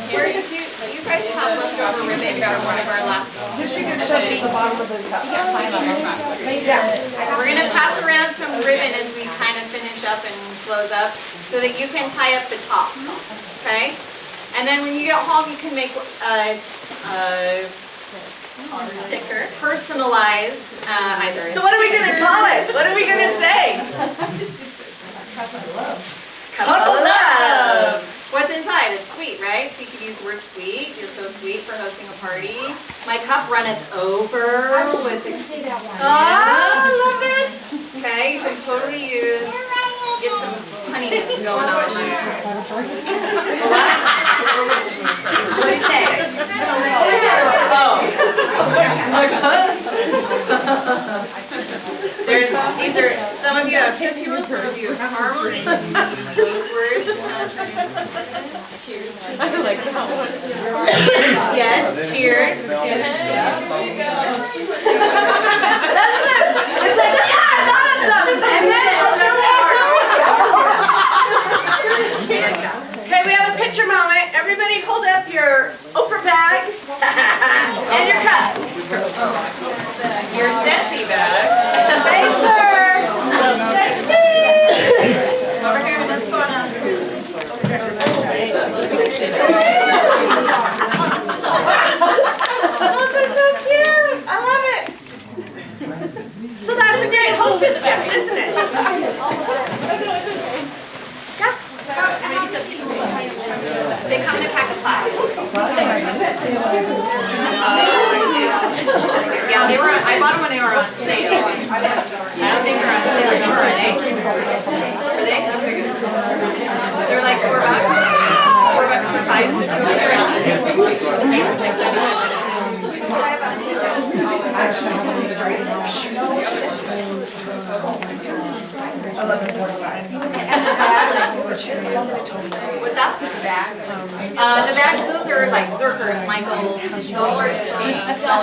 Here, you guys have leftover ribbon from one of our last. Tissue gets shoved in the bottom of the cup. We're gonna pass around some ribbon as we kind of finish up and close up, so that you can tie up the top, okay? And then when you get home, you can make Sticker. Personalized, either. So what are we gonna call it? What are we gonna say? Cup of love. What's inside? It's sweet, right? So you could use the word sweet. You're so sweet for hosting a party. My cup runneth over. I was just going to say that one. Oh, I love it. Okay, you can totally get some honey going on. What do you say? Oh. These are, some of you have Tootsie Rolls, some of you have Harwood. Those words. Cheers. I like that one. Yes, cheers. It's like, yeah, I thought of them. And then okay, we have a picture moment. Everybody hold up your Oprah bag and your cup. Your Scentsy bag. Thanks, sir. Over here, let's go on. Those are so cute. I love it. So that's a great hostess gift, isn't it? Yeah. They come in a pack of 5. Yeah, they were. I bought them when they were on sale. I don't think they're on sale anymore, are they? Are they? They're like $4. $4 for 5. So just like they're What's that? The bags, those are like Zerkers, Michaels, those are $8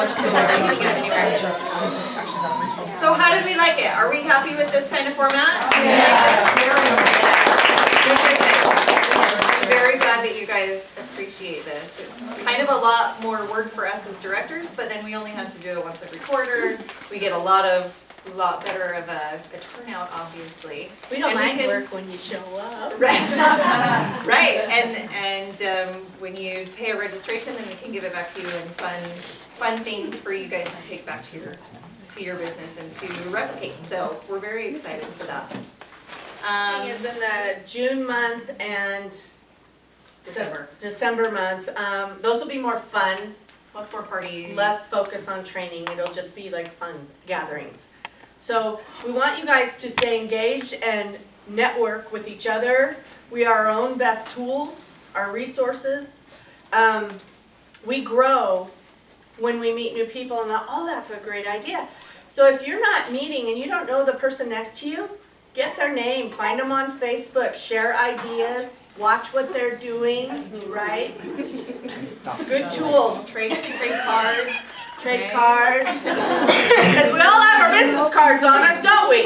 to set them. You can get them anywhere. So how did we like it? Are we happy with this kind of format? Yes. I'm very glad that you guys appreciate this. It's kind of a lot more work for us as directors, but then we only have to do it once every quarter. We get a lot better of a turnout, obviously. We don't And mind can- work when you show up. Right. Right, and when you pay a registration, then we can give it back to you in fun things for you guys to take back to your business and to replicate. So we're very excited for that. Thing is in the June month and December month, those will be more fun, Lots more parties. less focus on training. It'll just be like fun gatherings. So we want you guys to stay engaged and network with each other. We are our own best tools, our resources. We grow when we meet new people and oh, that's a great idea. So if you're not meeting and you don't know the person next to you, get their name, find them on Facebook, share ideas, watch what they're doing, right? Good tools. Trade cards. Trade cards. Because we all have our business cards on us, don't we?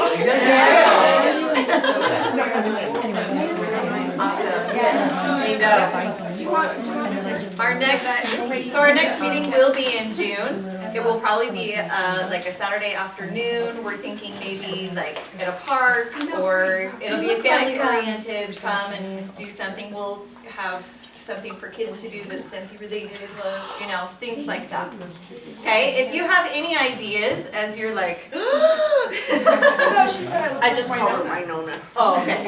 Our next meeting will be in June. It will probably be like a Saturday afternoon. We're thinking maybe like at a park, or it'll be a family oriented, come and do something. We'll have something for kids to do that's Scentsy related, you know, things like that. Okay, if you have any ideas as you're like, I just call her Winona. oh, okay.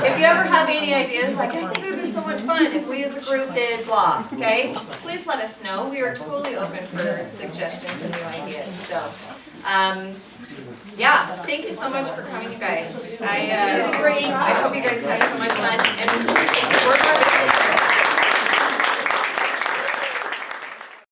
If you ever have any ideas, like, I think it would be so much fun if we as a group did blah, okay? Please let us know. We are totally open for suggestions and new ideas. So, yeah, thank you so much for coming, you guys. I hope you guys had